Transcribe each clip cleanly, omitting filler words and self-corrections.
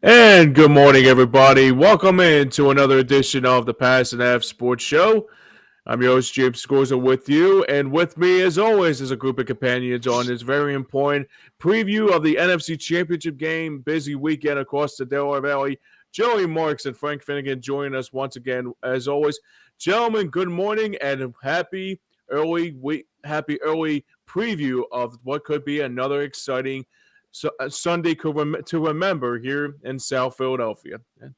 And good morning, everybody. Welcome into another edition of the Pattison Ave Sports Show. I'm your host, James Scorza, with you. And with me, as always, is a group of companions on this very important preview of the NFC Championship game. Busy weekend across the Delaware Valley. Joey Marks and Frank Finnegan joining us once again, as always. Gentlemen, good morning and happy early preview of what could be another exciting Sunday to remember here in South Philadelphia. Well,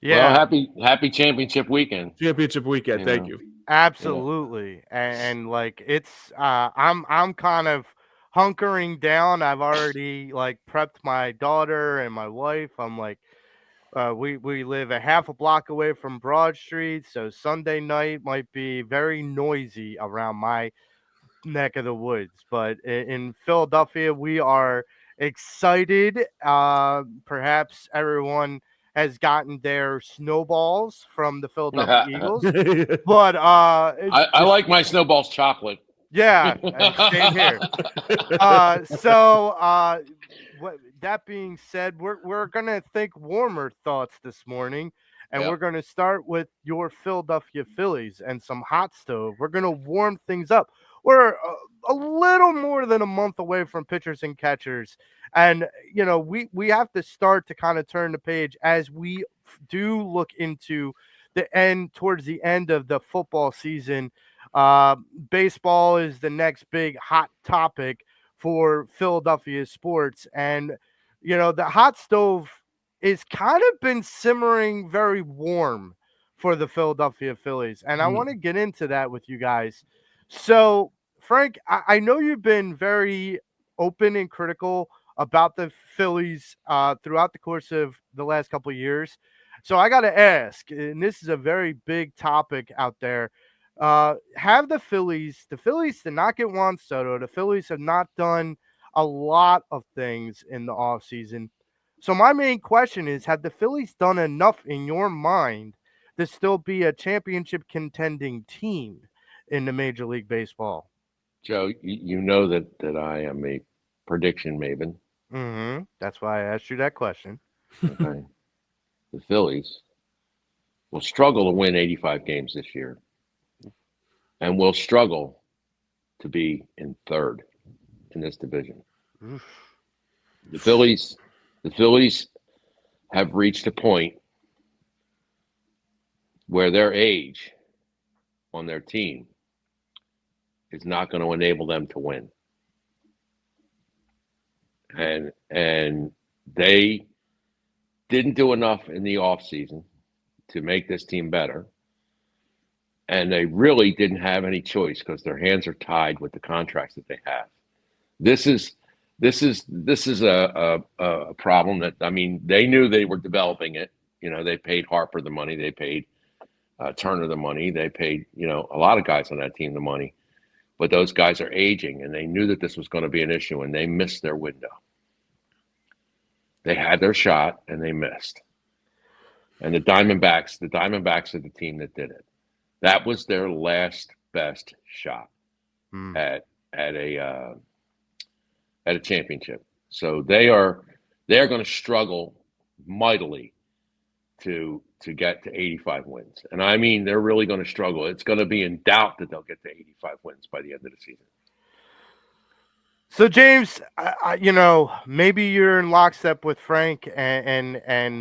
Yeah, happy championship weekend. Championship weekend. You Thank know, you. absolutely. And like it's I'm kind of hunkering down. I've already like prepped my daughter and my wife. I'm like we live a half a block away from Broad Street, so Sunday night might be very noisy around my neck of the woods. But in Philadelphia, we are excited. Perhaps everyone has gotten their snowballs from the Philadelphia Eagles, but I like my snowballs chocolate. yeah, same here. That being said, we're gonna think warmer thoughts this morning, and we're Yep. gonna start with your Philadelphia Phillies and some hot stove. We're gonna warm things up. We're a little more than a month away from pitchers and catchers, and we have to start to kind of turn the page as we do look into the end towards the end of the football season. Baseball is the next big hot topic for Philadelphia sports. And, the hot stove is kind of been simmering very warm for the Philadelphia Phillies. And I want to get into that with you guys. So, Frank, I know you've been very open and critical about the Phillies throughout the course of the last couple of years. So I got to ask, and this is a very big topic out there. Have the Phillies did not get Juan Soto. The Phillies have not done a lot of things in the offseason. So my main question is, have the Phillies done enough in your mind to still be a championship contending team in the Major League Baseball? Joe, you know that I am a prediction maven. That's why I asked you that question. Okay, the Phillies will struggle to win 85 games this year, and will struggle to be in third in this division. Oof. The Phillies have reached a point where their age on their team is not going to enable them to win. And they didn't do enough in the offseason to make this team better. And they really didn't have any choice because their hands are tied with the contracts that they have. This is a problem that, I mean, they knew they were developing it. They paid Harper the money, they paid Turner the money, they paid a lot of guys on that team the money. But those guys are aging, and they knew that this was going to be an issue, and they missed their window. They had their shot, and they missed. And the Diamondbacks are the team that did it. That was their last best shot at a championship. So they're going to struggle mightily to get to 85 wins. And I mean, they're really going to struggle. It's going to be in doubt that they'll get to 85 wins by the end of the season. So James, maybe you're in lockstep with Frank and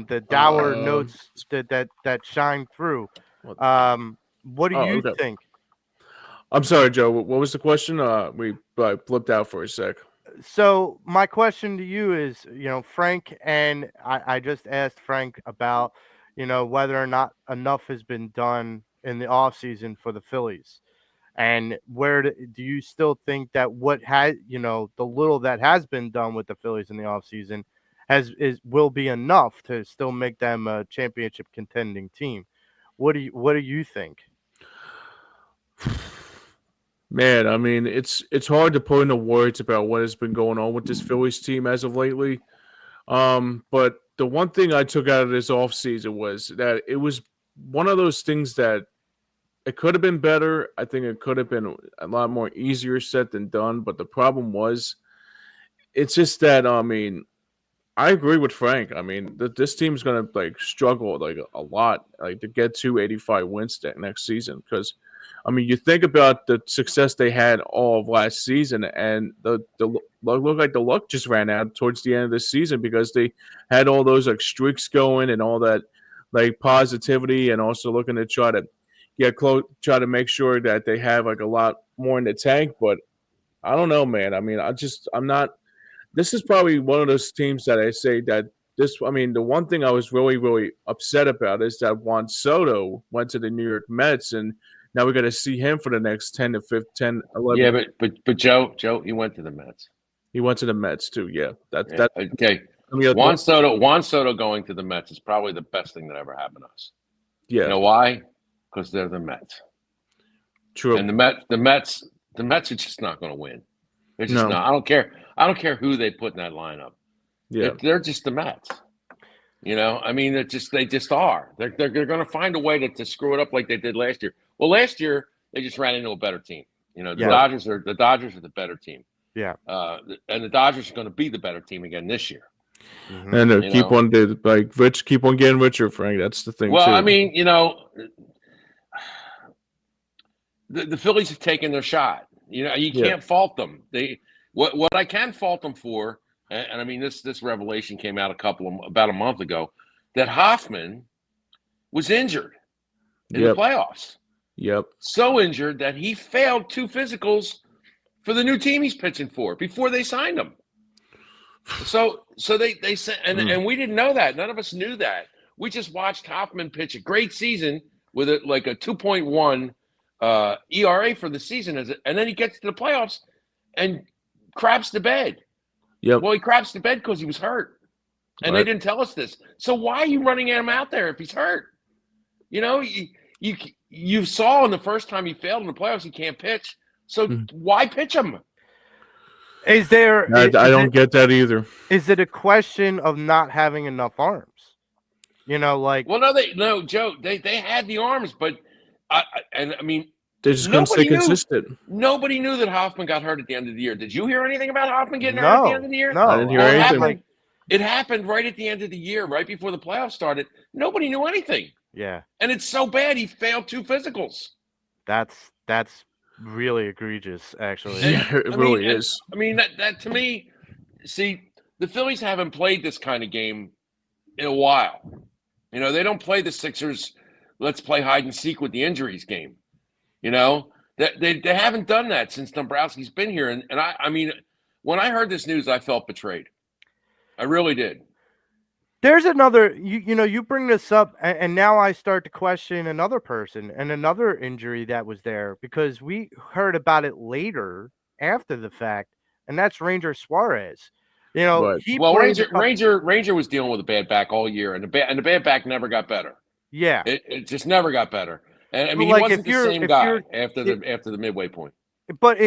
the dour notes that shine through. What do you Okay. think? I'm sorry, Joe. What was the question? We flipped out for a sec. So my question to you is, Frank, and I just asked Frank about, whether or not enough has been done in the offseason for the Phillies. And where do you still think that what has, the little that has been done with the Phillies in the offseason will be enough to still make them a championship contending team? What do you think? Man, I mean, it's hard to put into words about what has been going on with this Phillies team as of lately. But the one thing I took out of this offseason was that it was one of those things that it could have been better. I think it could have been a lot more easier said than done. But the problem was, it's just that, I mean, I agree with Frank. I mean, this team's gonna like struggle like a lot, like to get to 85 wins next season. Because, I mean, you think about the success they had all of last season, and the look like the luck just ran out towards the end of the season because they had all those like streaks going and all that like positivity, and also looking to try to get close, try to make sure that they have like a lot more in the tank. But I don't know, man. I mean, I'm not. This is probably one of those teams that I say that this. I mean, the one thing I was really, really upset about is that Juan Soto went to the New York Mets, and now we're going to see him for the next 10 to 15, 11. Yeah, but Joe, he went to the Mets. He went to the Mets too. Yeah, Okay. I mean, Juan Soto going to the Mets is probably the best thing that ever happened to us. Yeah, You know why? Because they're the Mets. true. And the Mets are just not going to win. They're just not. I don't care who they put in that lineup. Yeah, They're just the Mets. I mean, they just are. They're going to find a way to screw it up like they did last year. Well, last year they just ran into a better team. The Dodgers are the better team. Yeah. And the Dodgers are going to be the better team again this year. Mm-hmm. and keep on keep on getting richer, Frank. That's the thing. Well, too. I mean, the Phillies have taken their shot. You can't fault them. What I can fault them for, and I mean this revelation came out about a month ago, that Hoffman was injured in the playoffs. Yep. So injured that he failed 2 physicals for the new team he's pitching for before they signed him. So they said, and we didn't know that. None of us knew that. We just watched Hoffman pitch a great season with a 2.1 ERA for the season, and then he gets to the playoffs and craps the bed. Yep. Well, he craps the bed because he was hurt, and they didn't tell us this. So why are you running him out there if he's hurt? You saw in the first time he failed in the playoffs he can't pitch. So why pitch him? I don't get that either. Is it a question of not having enough arms? Well, Joe, they had the arms, but I mean, they just couldn't stay consistent. Nobody knew that Hoffman got hurt at the end of the year. Did you hear anything about Hoffman getting hurt at the end of the year? No, I didn't hear anything. It happened right at the end of the year, right before the playoffs started. Nobody knew anything. Yeah, and it's so bad he failed 2 physicals. That's really egregious, actually. Yeah, it really is. I mean, that to me, see, the Phillies haven't played this kind of game in a while. They don't play the Sixers, let's play hide and seek with the injuries game. They haven't done that since Dombrowski's been here. And I mean, when I heard this news, I felt betrayed. I really did. There's another, you bring this up, and now I start to question another person and another injury that was there, because we heard about it later after the fact, and that's Ranger Suarez. Ranger was dealing with a bad back all year, and the bad back never got better. Yeah, it just never got better. And I mean, he wasn't the same guy after the midway point. But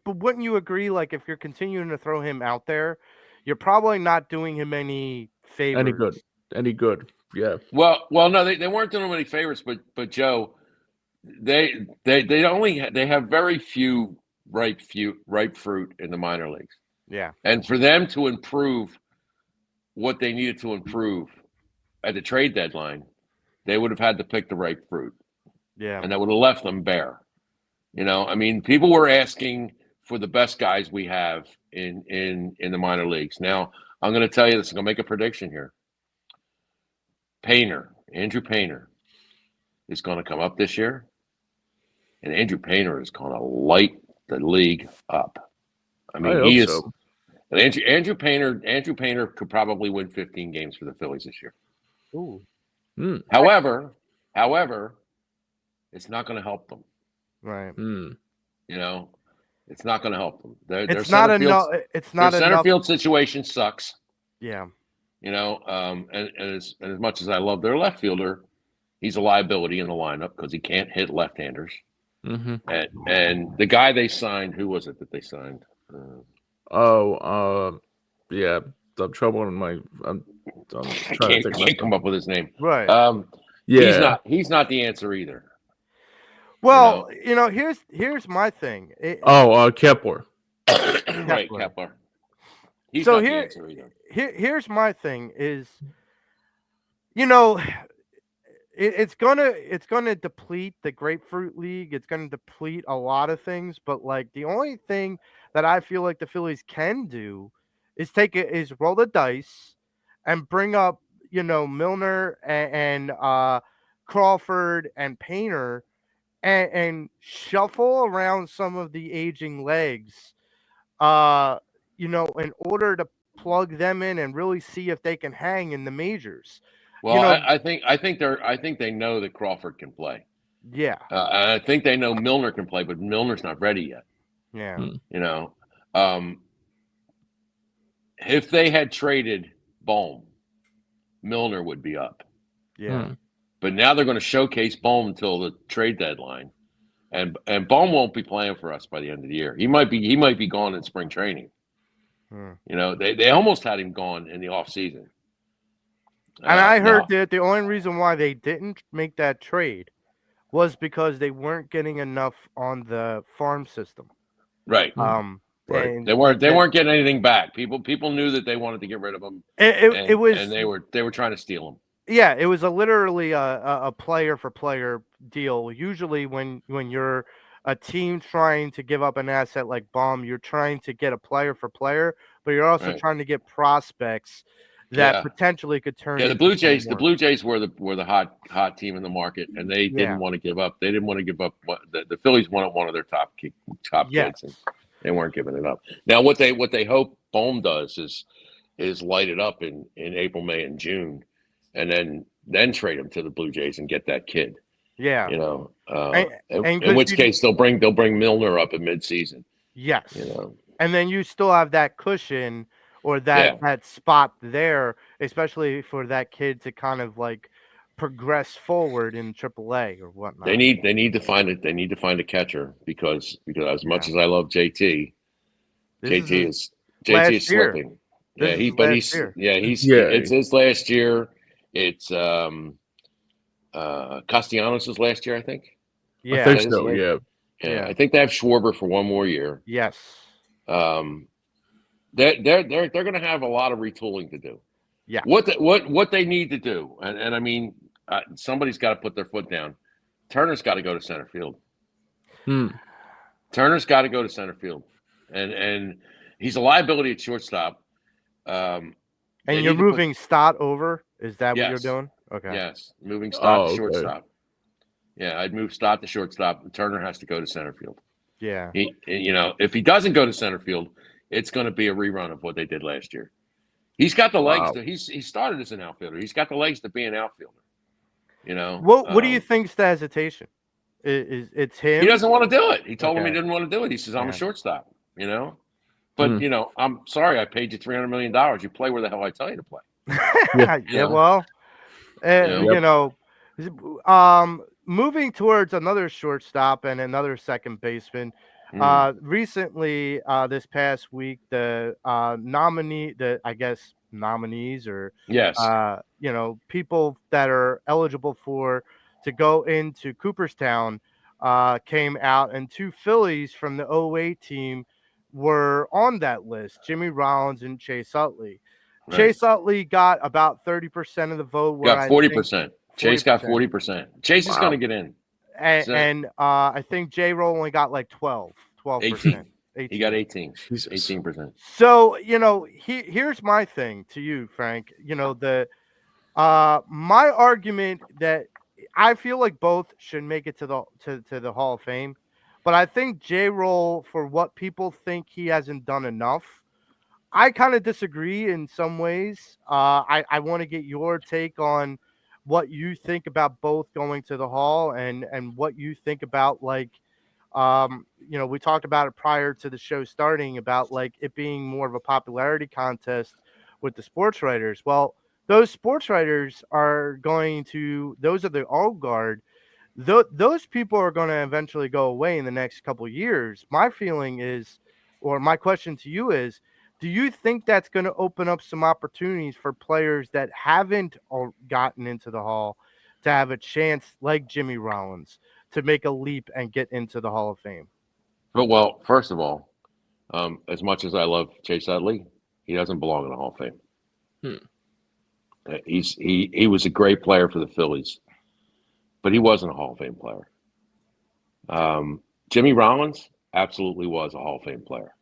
wouldn't you agree? Like, if you're continuing to throw him out there, you're probably not doing him any favors. Any good. Yeah. Well, no, they weren't doing him any favors, but Joe, they have very few ripe fruit in the minor leagues. Yeah. And for them to improve what they needed to improve at the trade deadline, they would have had to pick the ripe fruit. Yeah. And that would have left them bare. I mean, people were asking for the best guys we have in the minor leagues. Now, I'm going to tell you this. I'm going to make a prediction here. Andrew Painter is going to come up this year, and Andrew Painter is going to light the league up. I mean, he is. So. Andrew Painter could probably win 15 games for the Phillies this year. Ooh. However, it's not going to help them. Right. It's not going to help them. It's not enough. It's not their enough. Center field situation sucks. Yeah. And as much as I love their left fielder, he's a liability in the lineup because he can't hit left-handers. Mm-hmm. And the guy they signed, who was it that they signed? Yeah, I'm trouble in my. I'm trying to can't come up with his name. Right. Yeah. He's not the answer either. Well, here's my thing. Kepler. Right, Kepler. He's So not the answer either. here's my thing is, you know, it's gonna deplete the Grapefruit League. It's gonna deplete a lot of things, but like the only thing that I feel like the Phillies can do is roll the dice and bring up, Milner and Crawford and Painter and shuffle around some of the aging legs, uh, in order to plug them in and really see if they can hang in the majors. Well, I think they know that Crawford can play. Yeah. And I think they know Milner can play, but Milner's not ready yet. Yeah. If they had traded Bohm, Milner would be up. Yeah. But now they're going to showcase Bohm until the trade deadline, and Bohm won't be playing for us by the end of the year. He might be gone in spring training. They almost had him gone in the off season. And I heard that the only reason why they didn't make that trade was because they weren't getting enough on the farm system. Right. Right. They weren't getting anything back. People knew that they wanted to get rid of him. And they were trying to steal him. Yeah, it was literally a player for player deal. Usually when you're a team trying to give up an asset like Baum, you're trying to get a player for player, but you're also trying to get prospects that potentially could turn. Yeah, the Blue Jays were the hot team in the market, and they didn't want to give up. They didn't want to give up. The Phillies wanted one of their top kids, and they weren't giving it up. Now, what they hope Bohm does is light it up in April, May, and June, and then trade him to the Blue Jays and get that kid. Yeah, in which case they'll bring Milner up in midseason. Yes, and then you still have that cushion or that spot there, especially for that kid to kind of like progress forward in AAA or whatnot. They need to find it. They need to find a catcher because as much as I love JT, JT is slipping. It's his last year. It's Castellanos' last year, I think. Yeah, I think so. Yeah. I think they have Schwarber for one more year. Yes. They're going to have a lot of retooling to do. Yeah. What they need to do, and I mean, somebody's got to put their foot down. Turner's got to go to center field. Turner's got to go to center field, and he's a liability at shortstop. And you're moving Stott over. Is that what you're doing? Okay. Yes, moving Stott to shortstop. Yeah, I'd move Stott to shortstop, and Turner has to go to center field. Yeah. If he doesn't go to center field, it's going to be a rerun of what they did last year. He's got the legs. He started as an outfielder. He's got the legs to be an outfielder. What do you think's the hesitation? It's him? He doesn't want to do it. He told him he didn't want to do it. He says, "I'm a shortstop." But I'm sorry. I paid you $300 million. You play where the hell I tell you to play. Moving towards another shortstop and another second baseman. Recently, this past week, the nominees or people that are eligible to go into Cooperstown came out, and two Phillies from the 08 team were on that list: Jimmy Rollins and Chase Utley. Right. Chase Utley got about 30% of the vote. Got 40%. Chase got 40%. Chase is going to get in. And I think J-Roll only got like 12%. 18. He got 18. 18%. So, here's my thing to you, Frank. My argument that I feel like both should make it to the Hall of Fame, but I think J-Roll, for what people think he hasn't done enough, I kind of disagree in some ways. I want to get your take on what you think about both going to the Hall and what you think about, like, we talked about it prior to the show starting about like it being more of a popularity contest with the sports writers. Well, those sports writers those are the old guard. Those people are going to eventually go away in the next couple of years. My feeling is, or my question to you is, do you think that's going to open up some opportunities for players that haven't gotten into the Hall to have a chance, like Jimmy Rollins, to make a leap and get into the Hall of Fame? Well, first of all, as much as I love Chase Utley, He doesn't belong in the Hall of Fame. Hmm. He was a great player for the Phillies, but he wasn't a Hall of Fame player. Jimmy Rollins absolutely was a Hall of Fame player,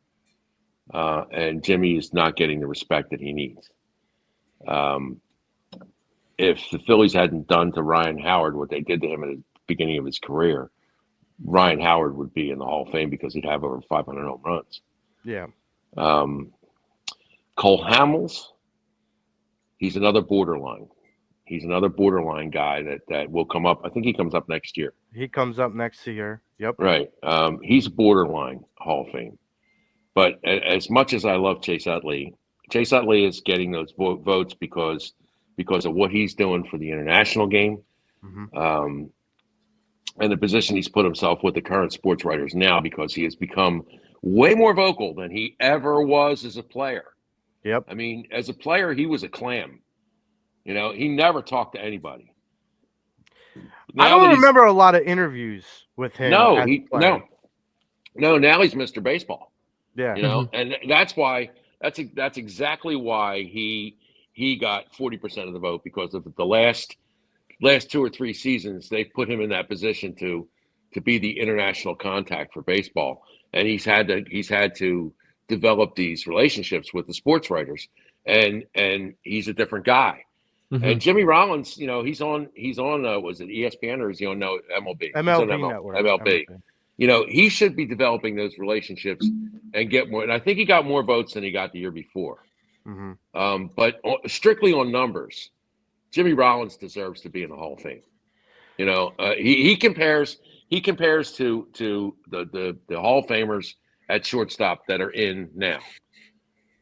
and Jimmy is not getting the respect that he needs. If the Phillies hadn't done to Ryan Howard what they did to him at the beginning of his career, Ryan Howard would be in the Hall of Fame because he'd have over 500 home runs. Yeah. Cole Hamels, he's another borderline. He's another borderline guy that will come up. I think he comes up next year. He comes up next year. Yep. Right. He's borderline Hall of Fame. But as much as I love Chase Utley is getting those votes because of what he's doing for the international game, and the position he's put himself with the current sports writers now, because he has become way more vocal than he ever was as a player. Yep. I mean, as a player, he was a clam. You know, he never talked to anybody. I don't remember a lot of interviews with him. No. Now he's Mr. Baseball. Yeah. You know, and that's exactly why he got 40% of the vote, because of the last 2 or 3 seasons they've put him in that position to be the international contact for baseball, and he's had to develop these relationships with the sports writers, and he's a different guy. And Jimmy Rollins, you know, he's on was it ESPN or is he on MLB? MLB Network. MLB. You know, he should be developing those relationships and get more. And I think he got more votes than he got the year before. But strictly on numbers, Jimmy Rollins deserves to be in the Hall of Fame. You know, he compares to the Hall of Famers at shortstop that are in now.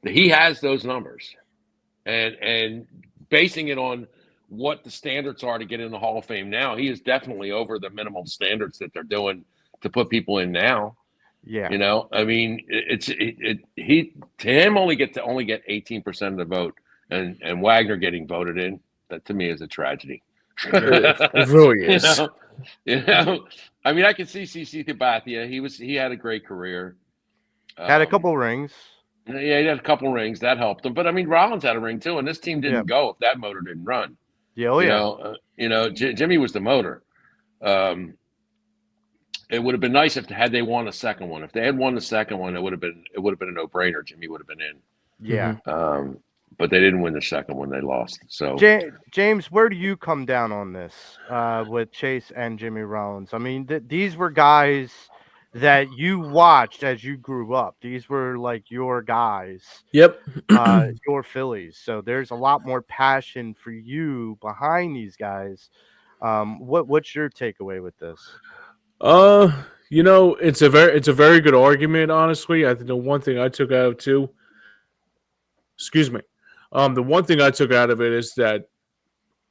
He has those numbers, and basing it on what the standards are to get in the Hall of Fame now, he is definitely over the minimum standards that they're doing to put people in now. Yeah. You know, I mean, only get 18% of the vote, and Wagner getting voted in, that to me is a tragedy. It really is. You know, I mean, I can see CC Sabathia. He had a great career. Had a couple rings. Yeah, he had a couple rings that helped him. But I mean, Rollins had a ring too, and this team didn't go if that motor didn't run. Yeah, Jimmy was the motor. It would have been nice had they won the second one. If they had won the second one, it would have been a no-brainer. Jimmy would have been in. Yeah. But they didn't win the second one; they lost. So, James, where do you come down on this with Chase and Jimmy Rollins? I mean, these were guys that you watched as you grew up. These were like your guys. Yep. Your Phillies. So there's a lot more passion for you behind these guys. What's your takeaway with this? You know, it's a very good argument, honestly. I think the one thing I took out of too, the one thing I took out of it is that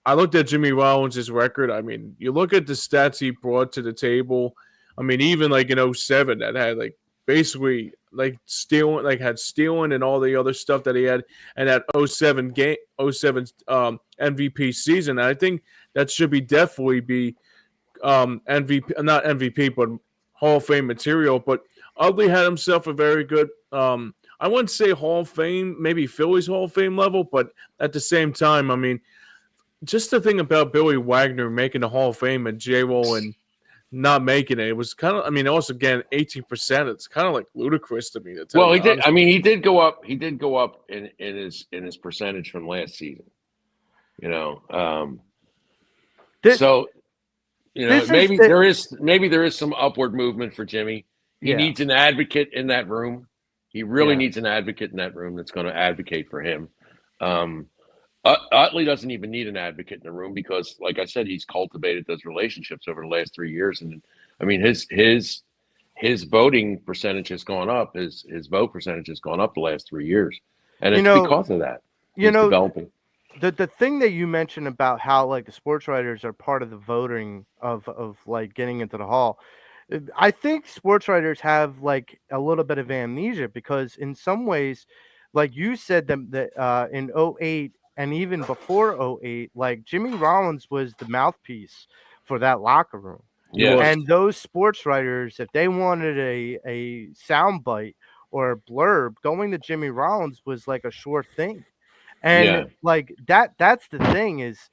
I looked at Jimmy Rollins' record. I mean, you look at the stats he brought to the table. I mean, even like in 07, that had like basically like stealing and all the other stuff that he had, and that 07 MVP season. I think that should definitely be MVP, not MVP, but Hall of Fame material. But Utley had himself a very good, I wouldn't say Hall of Fame, maybe Phillies Hall of Fame level, but at the same time, I mean, just the thing about Billy Wagner making the Hall of Fame and J-Roll and not making it was kind of, I mean, also again 18%. It's kind of like ludicrous to me. Well, he did. I mean, he did go up. He did go up in his percentage from last season. You know, so you know maybe there is some upward movement for Jimmy. He needs an advocate in that room. He really needs an advocate in that room that's going to advocate for him. Utley doesn't even need an advocate in the room because, like I said, he's cultivated those relationships over the last 3 years, and I mean his voting percentage has gone up. His vote percentage has gone up the last 3 years, and it's because of that. He's developing. The thing that you mentioned about how like the sports writers are part of the voting of like getting into the hall. I think sports writers have like a little bit of amnesia because in some ways, like you said that in 08 and even before 08, like Jimmy Rollins was the mouthpiece for that locker room. Yeah. And those sports writers, if they wanted a soundbite or a blurb, going to Jimmy Rollins was like a sure thing. And Yeah. like that's the thing is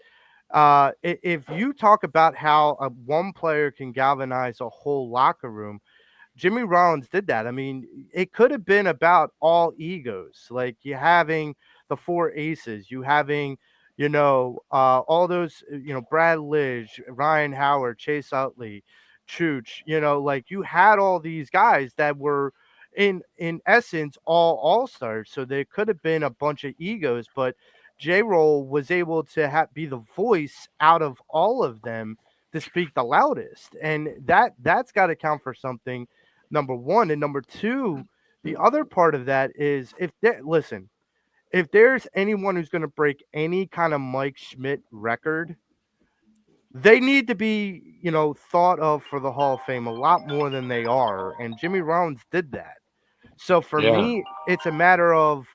if you talk about how one player can galvanize a whole locker room, Jimmy Rollins did that. I mean, it could have been about all egos, like you having the four aces, you having, all those, Brad Lidge, Ryan Howard, Chase Utley, Chooch, like you had all these guys that were in essence all stars. So there could have been a bunch of egos, but J Roll was able to be the voice out of all of them to speak the loudest, and that's got to count for something. Number one, and number two, the other part of that is if there's anyone who's going to break any kind of Mike Schmidt record, they need to be, thought of for the Hall of Fame a lot more than they are. And Jimmy Rollins did that. So for Yeah. me, it's a matter of,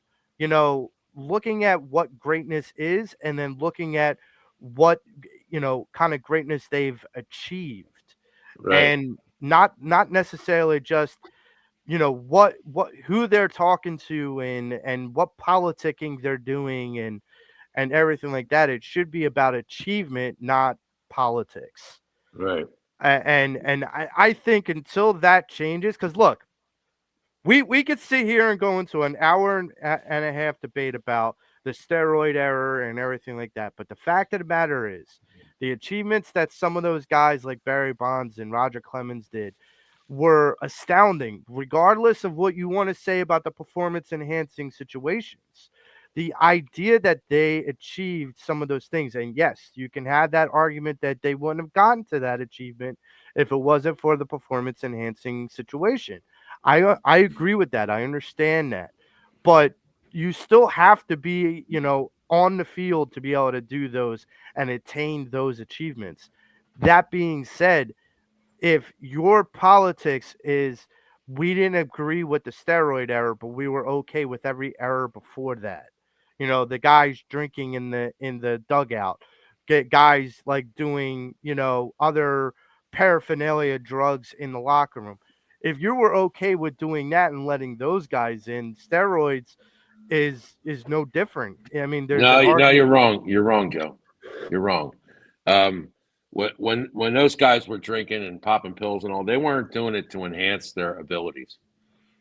looking at what greatness is and then looking at what, kind of greatness they've achieved. Right. And not necessarily just, what who they're talking to and what politicking they're doing and everything like that. It should be about achievement, not politics. Right. And I think until that changes, because look, we could sit here and go into an hour and a half debate about the steroid era and everything like that. But the fact of the matter is, the achievements that some of those guys like Barry Bonds and Roger Clemens did were astounding, regardless of what you want to say about the performance enhancing situations. The idea that they achieved some of those things, and yes, you can have that argument that they wouldn't have gotten to that achievement if it wasn't for the performance enhancing situation. I agree with that. I understand that. But you still have to be, on the field to be able to do those and attain those achievements. That being said, if your politics is we didn't agree with the steroid era, but we were okay with every era before that. The guys drinking in the dugout, get guys like doing, other paraphernalia drugs in the locker room. If you were okay with doing that and letting those guys in, steroids is no different. I mean, there's No, an no, you're argument. wrong. You're wrong, Joe. You're wrong. When those guys were drinking and popping pills and all, they weren't doing it to enhance their abilities.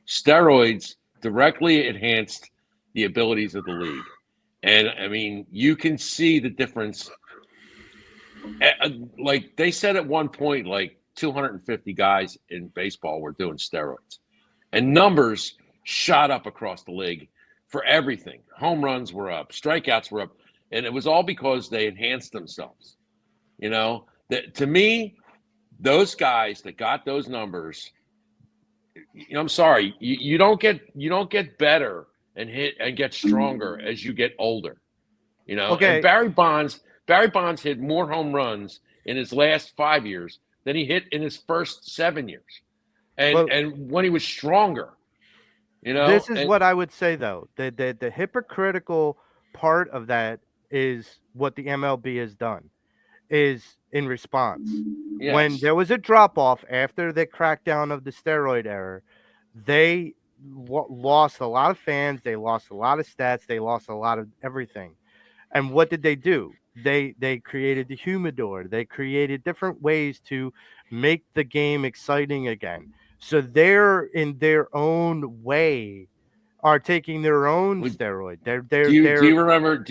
Steroids directly enhanced the abilities of the league, and I mean, you can see the difference. Like they said at one point, like 250 guys in baseball were doing steroids, and numbers shot up across the league for everything. Home runs were up, strikeouts were up, and it was all because they enhanced themselves. To me, those guys that got those numbers, I'm sorry, you don't get better and hit and get stronger as you get older. Okay. And Barry Bonds hit more home runs in his last 5 years than he hit in his first 7 years, and when he was stronger. This is what I would say, though. The hypocritical part of that is what the MLB has done is in response. Yes. When there was a drop-off after the crackdown of the steroid era, they lost a lot of fans. They lost a lot of stats. They lost a lot of everything. And what did they do? They created the humidor. They created different ways to make the game exciting again. So they're in their own way are taking their own steroid. Do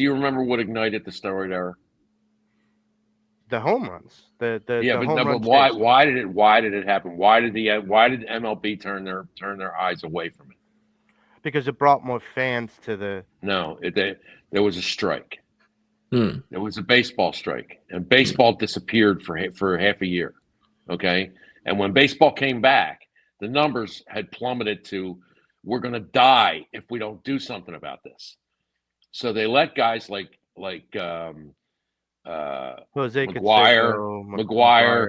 you remember what ignited the steroid era? The home runs. The home runs. Why did it happen? Why did MLB turn their eyes away from it? Because it brought more fans to the. No, there was a strike. There was a baseball strike, and baseball disappeared for half a year. Okay, and when baseball came back, the numbers had plummeted to, we're going to die if we don't do something about this. So they let guys like Jose McGuire,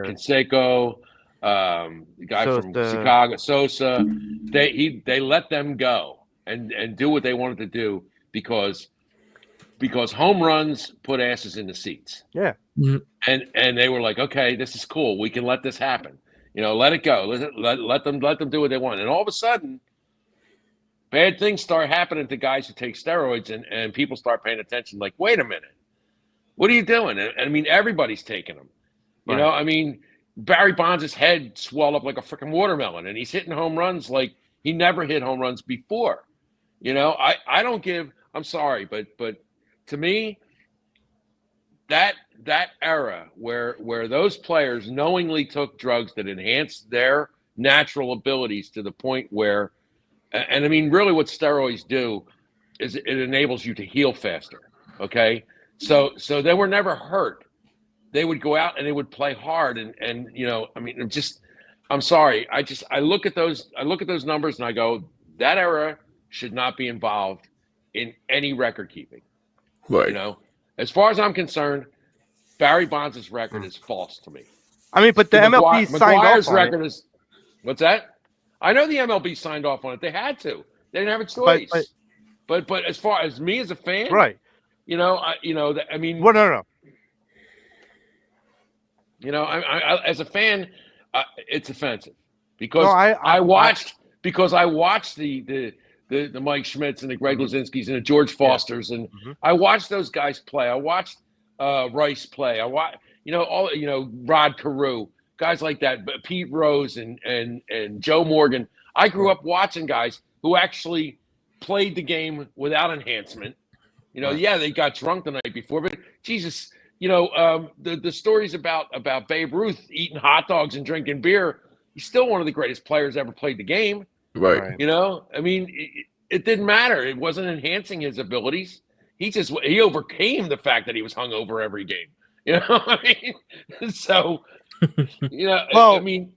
Canseco, the guy from Chicago, Sosa. They let them go and do what they wanted to do because home runs put asses in the seats. Yeah. And they were like, okay, this is cool. We can let this happen. Let it go. Let them do what they want. And all of a sudden, bad things start happening to guys who take steroids, and people start paying attention. Like, wait a minute, what are you doing? And I mean, everybody's taking them. You know, I mean, Barry Bonds' head swelled up like a freaking watermelon, and he's hitting home runs like he never hit home runs before. You know, I don't give. I'm sorry, but to me, that era where those players knowingly took drugs that enhanced their natural abilities to the point where, and I mean, really, what steroids do is it enables you to heal faster. Okay, so they were never hurt. They would go out and they would play hard, and you know, I mean, I'm sorry, I look at those numbers and I go, that era should not be involved in any record keeping. Right. You know, as far as I'm concerned, Barry Bonds' record is false to me. I mean, but the MLB signed off on record it. is what's that? I know the MLB signed off on it. They had to. They didn't have a choice. But as far as me as a fan, right? You know, I mean, well, no. You know, I as a fan, it's offensive because No, I watched the Mike Schmidts and the Greg Luzinskis and the George Fosters, and I watched those guys play. I watched Rice play. I watched, Rod Carew, guys like that, Pete Rose and Joe Morgan. I grew up watching guys who actually played the game without enhancement. You know, yeah, they got drunk the night before, but Jesus. You know, the stories about Babe Ruth eating hot dogs and drinking beer, he's still one of the greatest players ever played the game. Right. You know, I mean, it didn't matter. It wasn't enhancing his abilities. He overcame the fact that he was hungover every game. You know, I mean, so, you know, well, I mean,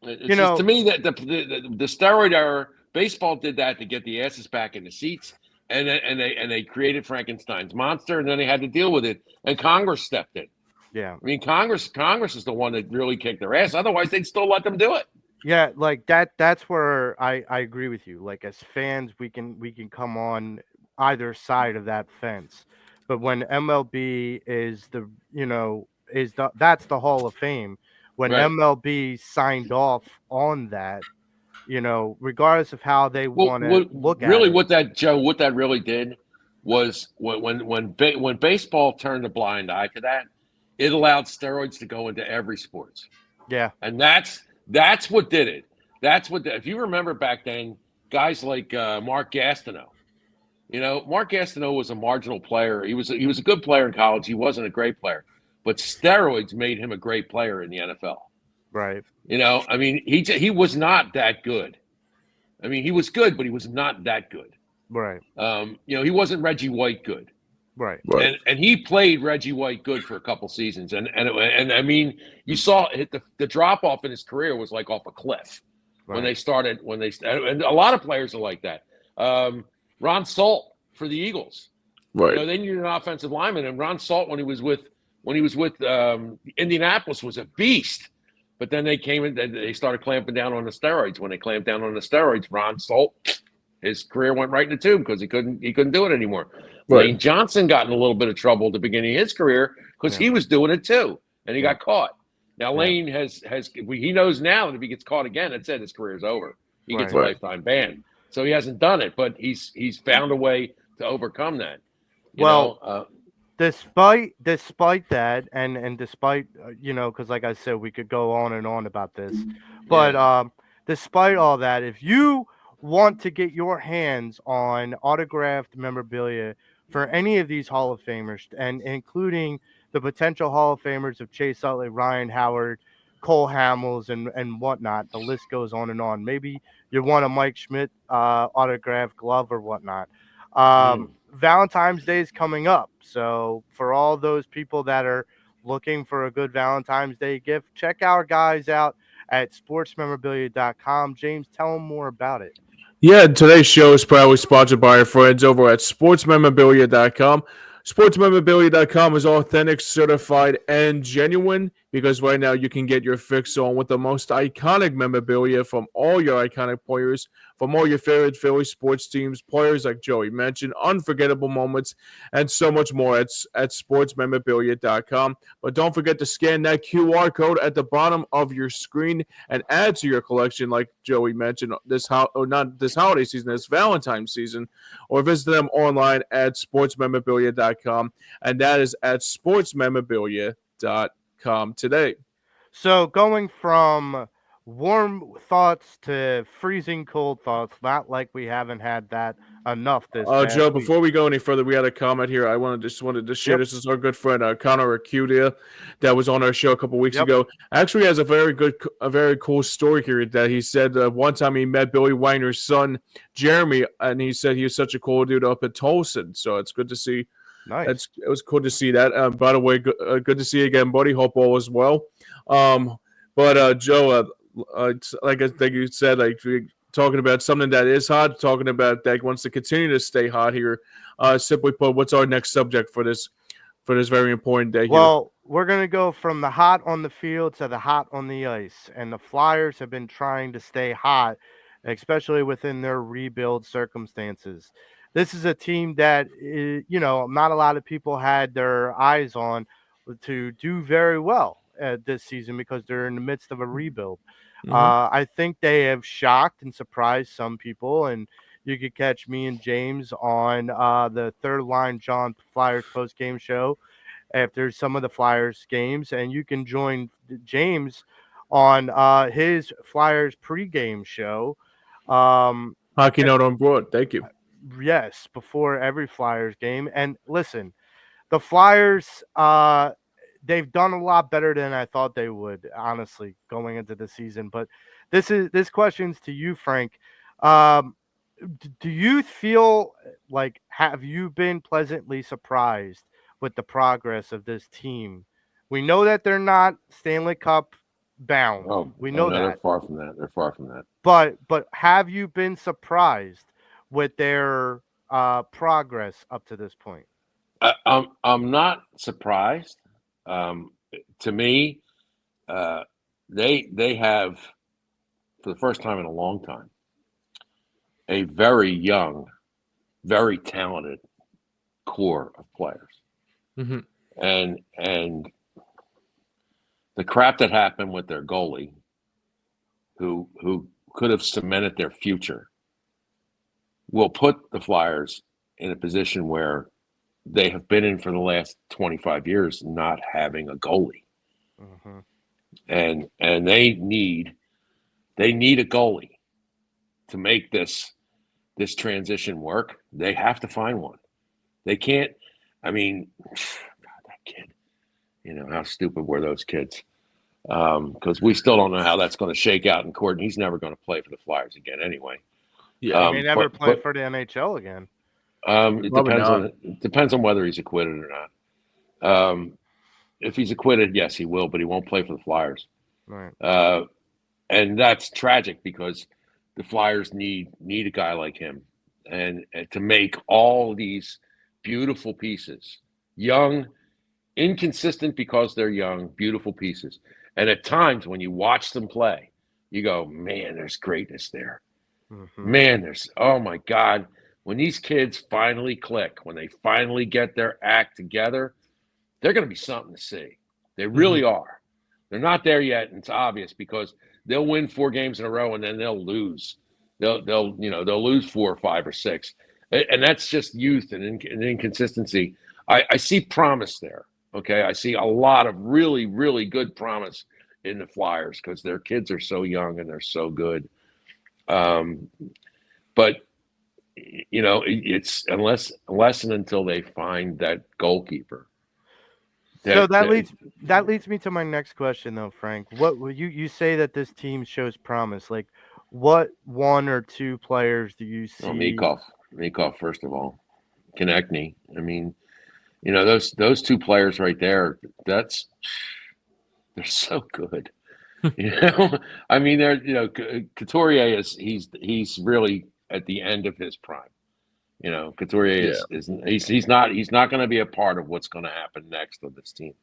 just, to me, that the steroid era, baseball did that to get the asses back in the seats. And they created Frankenstein's monster, and then they had to deal with it. And Congress stepped in. Yeah, I mean, Congress is the one that really kicked their ass. Otherwise, they'd still let them do it. Yeah, like that's where I agree with you. Like, as fans, we can come on either side of that fence. But when MLB is that's the Hall of Fame. When MLB signed off on that, you know, regardless of how they want to look at it. Really, what that really did was when baseball turned a blind eye to that, it allowed steroids to go into every sports. Yeah, and that's what did it. If you remember back then, guys like Mark Gastineau. You know, Mark Gastineau was a marginal player. He was a good player in college. He wasn't a great player, but steroids made him a great player in the NFL. Right. You know, I mean, he was not that good. I mean, he was good, but he was not that good. Right. You know, he wasn't Reggie White good. Right. And he played Reggie White good for a couple seasons. And I mean, you saw the drop off in his career was like off a cliff when they started. And a lot of players are like that. Ron Salt for the Eagles. Right. You know, they needed an offensive lineman, and Ron Salt when he was with Indianapolis was a beast. But then they came in, they started clamping down on the steroids. When they clamped down on the steroids, Ron Salt, his career went right in the tube because he couldn't do it anymore. Right. Lane Johnson got in a little bit of trouble at the beginning of his career because he was doing it too, and he got caught. Now Lane he knows now that if he gets caught again, that's it. His care's over. He gets a lifetime ban. So he hasn't done it, but he's found a way to overcome that. You know, Despite that, and despite because like I said, we could go on and on about this, but despite all that, if you want to get your hands on autographed memorabilia for any of these Hall of Famers, and including the potential Hall of Famers of Chase Utley, Ryan Howard, Cole Hamels, and whatnot, the list goes on and on. Maybe you want a Mike Schmidt autographed glove or whatnot. Valentine's Day is coming up, so for all those people that are looking for a good Valentine's Day gift, check our guys out at sportsmemorabilia.com. James, tell them more about it. Yeah, today's show is proudly sponsored by our friends over at sportsmemorabilia.com. Sportsmemorabilia.com is authentic, certified, and genuine because right now you can get your fix on with the most iconic memorabilia from all your iconic players from all your favorite Philly sports teams, players like Joey mentioned, unforgettable moments, and so much more at sportsmemorabilia.com. But don't forget to scan that QR code at the bottom of your screen and add to your collection, like Joey mentioned, not this holiday season, this Valentine's season, or visit them online at sportsmemorabilia.com, and that is at sportsmemorabilia.com today. So going from warm thoughts to freezing cold thoughts, not like we haven't had that enough this past Joe, week. before we go any further, we had a comment here. I wanted to share. Yep. This is our good friend Connor Acudia that was on our show a couple weeks Yep. ago. Actually, has a very cool story here that he said one time he met Billy Weiner's son Jeremy, and he said he was such a cool dude up at Tolson. So it's good to see. Nice. It was cool to see that. By the way, good to see you again, buddy. Hope all is well. But Joe, like I think you said, like talking about something that is hot, talking about that wants to continue to stay hot here. Simply put, what's our next subject for this very important day here? Well, we're going to go from the hot on the field to the hot on the ice. And the Flyers have been trying to stay hot, especially within their rebuild circumstances. This is a team that, not a lot of people had their eyes on to do very well this season because they're in the midst of a rebuild. Mm-hmm. I think they have shocked and surprised some people, and you could catch me and James on the Third Line John Flyers post-game show after some of the Flyers games, and you can join James on his Flyers pregame show. Hockey Note on Board. Thank you. Yes, before every Flyers game. And listen, the Flyers, they've done a lot better than I thought they would, honestly, going into the season. But this question's to you, Frank. Do you feel like, have you been pleasantly surprised with the progress of this team? We know that they're not Stanley Cup bound. We know that. They're far from that. They're far from that. But have you been surprised with their progress up to this point? I'm not surprised. To me, they have, for the first time in a long time, a very young, very talented core of players. Mm-hmm. And the crap that happened with their goalie, who could have cemented their future, will put the Flyers in a position where they have been in for the last 25 years not having a goalie. Mm-hmm. And they need a goalie to make this transition work. They have to find one. They can't. I mean, God, that kid. How stupid were those kids? Because we still don't know how that's going to shake out in court, and he's never going to play for the Flyers again anyway. Yeah, he may never play for the NHL again. It depends on whether he's acquitted or not. If he's acquitted, yes, he will, but he won't play for the Flyers. Right. And that's tragic because the Flyers need a guy like him, and to make all these beautiful pieces, young, inconsistent because they're young, beautiful pieces. And at times when you watch them play, you go, man, there's greatness there. Mm-hmm. Man, oh my God, when these kids finally click, when they finally get their act together, they're going to be something to see. They really are. They're not there yet, and it's obvious because they'll win 4 games in a row and then they'll lose. They'll lose 4 or 5 or 6, and that's just youth and inconsistency. I see promise there. Okay, I see a lot of really, really good promise in the Flyers because their kids are so young and they're so good. But it's unless and until they find that goalkeeper. That leads me to my next question, though, Frank. What you say that this team shows promise? Like, what 1 or 2 players do you see? Mikov, first of all, Konechny. I mean, those 2 players right there. They're so good. I mean, Couturier he's really at the end of his prime. Couturier he's not going to be a part of what's going to happen next with this team.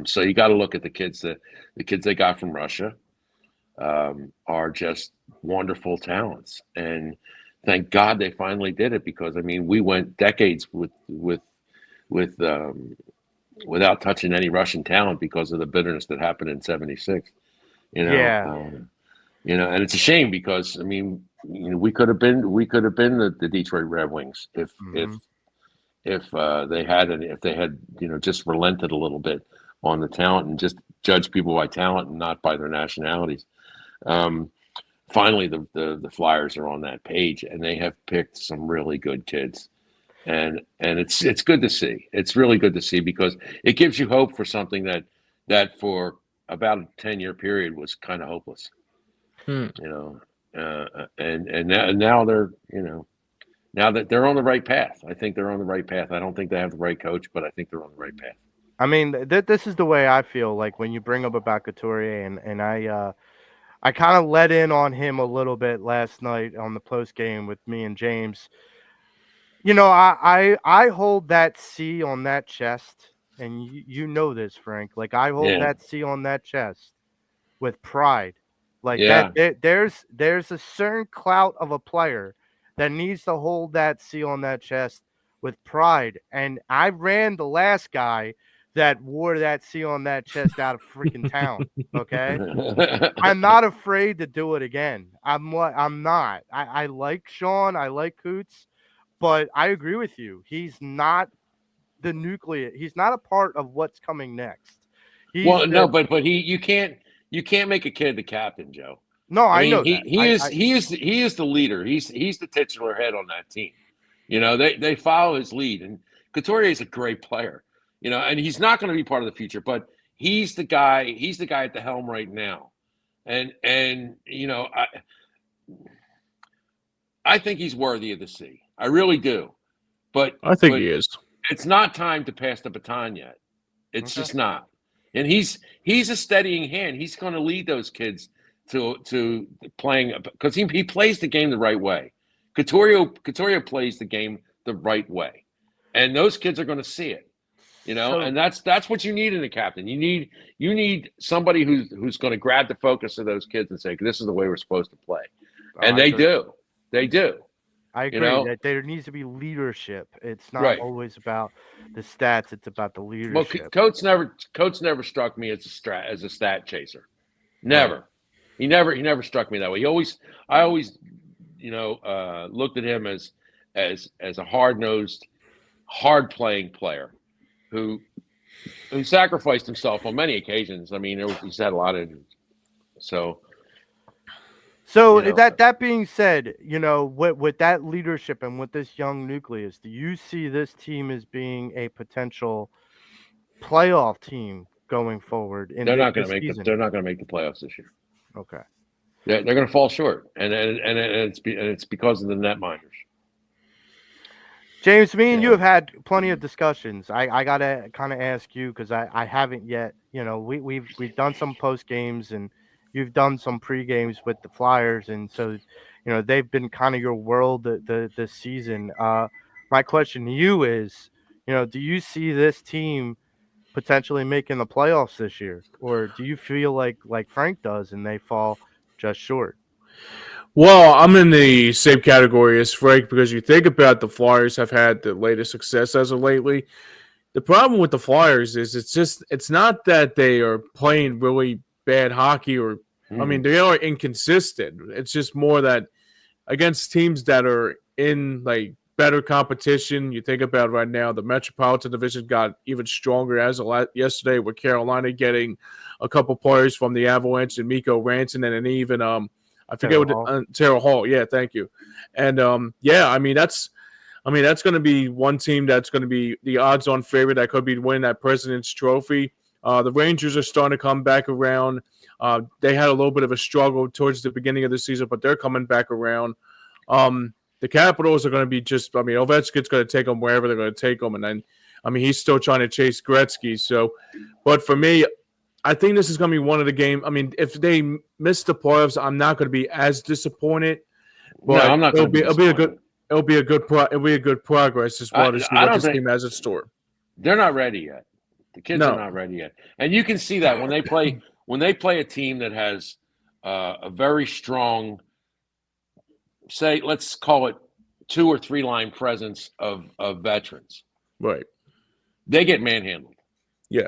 So you got to look at the kids they got from Russia. are just wonderful talents. And thank God they finally did it, because I mean we went decades with without touching any Russian talent because of the bitterness that happened in '76. Yeah. And it's a shame, because I mean, we could have been the Detroit Red Wings Mhm. if they had just relented a little bit on the talent and just judged people by talent and not by their nationalities. Finally, the Flyers are on that page, and they have picked some really good kids, and it's good to see. It's really good to see, because it gives you hope for something that for about a 10-year period was kind of hopeless. Hmm. And now they're now that they're on the right path. I think they're on the right path. I don't think they have the right coach, but I think they're on the right path. I mean, this is the way I feel. Like when you bring up about Couturier, and I kind of let in on him a little bit last night on the post game with me and James. I hold that C on that chest, and you know this, Frank. Like I hold Yeah, that C on that chest with pride. Like that, yeah. there's a certain clout of a player that needs to hold that C on that chest with pride. And I ran the last guy that wore that C on that chest out of freaking town. Okay. I'm not afraid to do it again. I'm not. I like Sean. I like Coots, but I agree with you. He's not the nucleus. He's not a part of what's coming next. He's Well, no, the but you can't make a kid the captain, Joe. no. I I mean, know he that. he is he is he is the leader. He's the titular head on that team. They follow his lead, and Couturier is a great player. And he's not going to be part of the future, but he's the guy. He's the guy at the helm right now, and I think he's worthy of the C. I really do, but I think but he is. it's not time to pass the baton yet. It's Okay. just not. And he's a steadying hand. He's going to lead those kids to playing, because he plays the game the right way. Couturier plays the game the right way, and those kids are going to see it. So And that's what you need in a captain. You need somebody who's going to grab the focus of those kids and say, "This is the way we're supposed to play," and I they agree. do. They do. I You agree know, that there needs to be leadership. It's not right? always about the stats. It's about the Well, leadership. Coates never struck me as a stat chaser. Right. Never. He never struck me that way. I always looked at him as a hard-nosed, hard-playing player who sacrificed himself on many occasions. I mean, he's had a lot of injuries. So, So you know, that being said, with that leadership and with this young nucleus, do you see this team as being a potential playoff team going forward in they're not going this to make season? they're not going to make the playoffs this year. Okay. They're going to fall short, and it's because of the netminders. James, me and you Yeah. have had plenty of discussions. I gotta kind of ask you because I haven't yet. We've done some post games and you've done some pre games with the Flyers, and so they've been kind of your world this season. My question to you is, do you see this team potentially making the playoffs this year, or do you feel like Frank does and they fall just short? Well, I'm in the same category as Frank because you think about the Flyers have had the latest success as of lately. The problem with the Flyers is it's not that they are playing really bad hockey I mean, Mhm. they are inconsistent. It's just more that against teams that are in like better competition. You think about right now, the Metropolitan Division got even stronger as of yesterday with Carolina getting a couple players from the Avalanche and Mikko Rantanen and even I forget Taylor what Hall. Terrell Hall. Yeah, thank you. And yeah, that's going to be one team that's going to be the odds-on favorite that could be to win that President's Trophy. The Rangers are starting to come back around. They had a little bit of a struggle towards the beginning of the season, but they're coming back around. The Capitals are going to be Ovechkin's going to take them wherever they're going to take them. And then, he's still trying to chase Gretzky. So, but for me, I think this is going to be one of the games. I mean, if they miss the playoffs, I'm not going to be as disappointed. No, But I'm not going to be disappointed. it'll be a good progress as well to see I what don't this think team has in store. they're not ready yet. The kids are No, not ready yet, and you can see that when they play a team that has a very strong, say, let's call it 2 or 3 line presence of veterans. Right. They get manhandled. Yeah.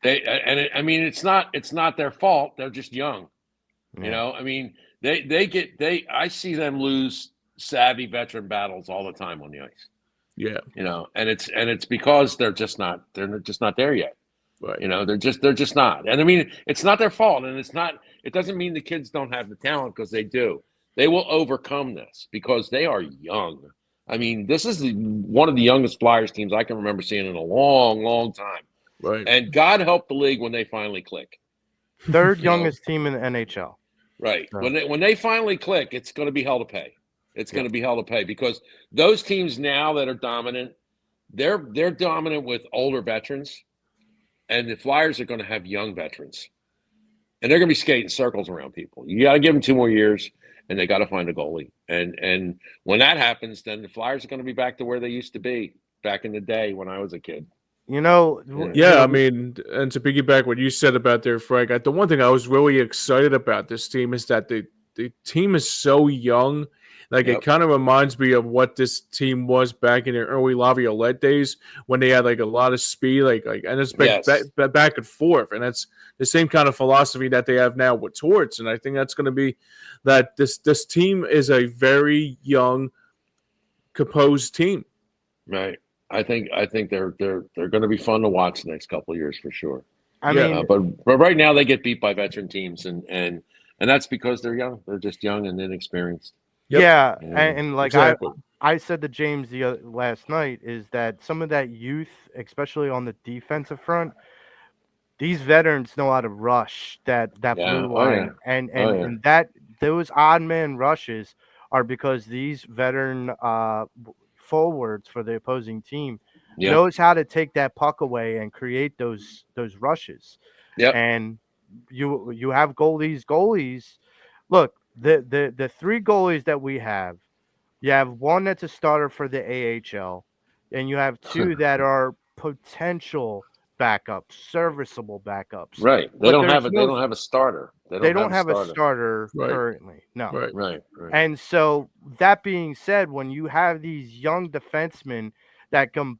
I mean, it's not their fault. They're just young. You know, I mean, I see them lose savvy veteran battles all the time on the ice. Yeah. You know, and it's because they're just not there yet. Right. You know, they're just not. And I mean, it's not their fault, and it doesn't mean the kids don't have the talent, because they do. They will overcome this because they are young. I mean, this is one of the youngest Flyers teams I can remember seeing in a long, long time. Right. And God help the league when they finally click. Third youngest team in the NHL. Right. Right. When they finally click, it's going to be hell to pay. It's going to be hell to pay, because those teams now that are dominant, they're dominant with older veterans, and the Flyers are going to have young veterans, and they're going to be skating circles around people. You got to give them 2 more years, and they got to find a goalie. And when that happens, then the Flyers are going to be back to where they used to be back in the day when I was a kid. You know, Yeah, I mean, and to piggyback what you said about there, Frank, the one thing I was really excited about this team is that the team is so young. Like, it kind of reminds me of what this team was back in the early Laviolette days, when they had like a lot of speed, and it's back and forth, and that's the same kind of philosophy that they have now with Torts. And I think that's going to be that this team is a very young, composed team. Right. I think they're going to be fun to watch the next couple of years for sure. I mean, but right now they get beat by veteran teams, and that's because they're young. They're just young and inexperienced. Yep. Yeah, and like exactly. I said to James last night, is that some of that youth, especially on the defensive front, these veterans know how to rush that blue line, and that those odd man rushes are because these veteran forwards for the opposing team knows how to take that puck away and create those rushes. Yeah, and you have goalies. Look, the 3 goalies that we have, you have one that's a starter for the AHL, and you have 2 that are potential backups, serviceable backups. Right. They don't have a starter. They don't have a starter currently. No. Right. And so that being said, when you have these young defensemen that can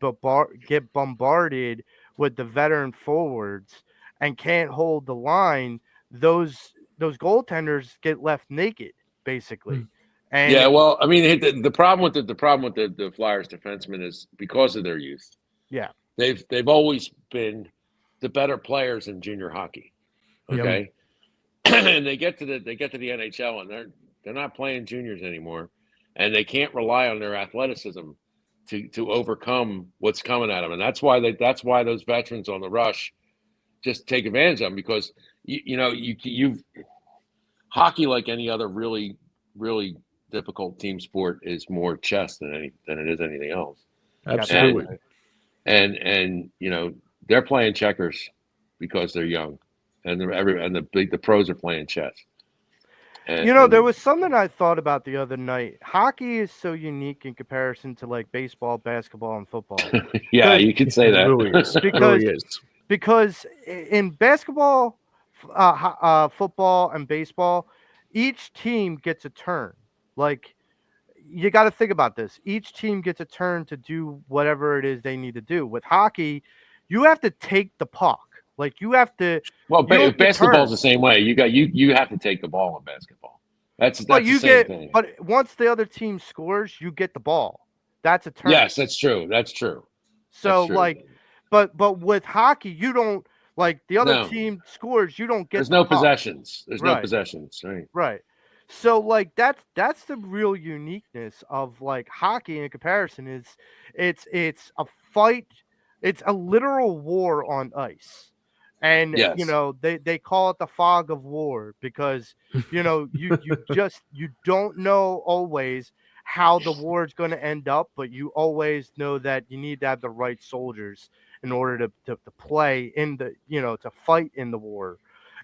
get bombarded with the veteran forwards and can't hold the line, those goaltenders get left naked, basically. And yeah, well, I mean, the problem with the Flyers defensemen is because of their youth. Yeah, they've always been the better players in junior hockey. Okay, and they get to the NHL, and they're not playing juniors anymore, and they can't rely on their athleticism to overcome what's coming at them, and that's why those veterans on the rush just take advantage of them, because you've hockey, like any other really, really difficult team sport, is more chess than it is anything else. Absolutely. And they're playing checkers because they're young, and the pros are playing chess. And, there was something I thought about the other night. Hockey is so unique in comparison to like baseball, basketball, and football. Yeah, you could say that. Because in basketball, football, and baseball, each team gets a turn. Like, you got to think about this. Each team gets a turn to do whatever it is they need to do. With hockey, you have to take the puck. Like, you have to. Well, basketball's the same way. You have to take the ball in basketball. That's the same thing. But once the other team scores, you get the ball. That's a turn. Yes, that's true. So but with hockey, you don't, like, the other team scores, you don't get. There's no possessions. No possessions. Right. Right. So, like, that's the real uniqueness of, like, hockey in comparison. Is it's a fight. It's a literal war on ice. And, they call it the fog of war, because, you don't know always how the war is going to end up, but you always know that you need to have the right soldiers in order to play in the, to fight in the war.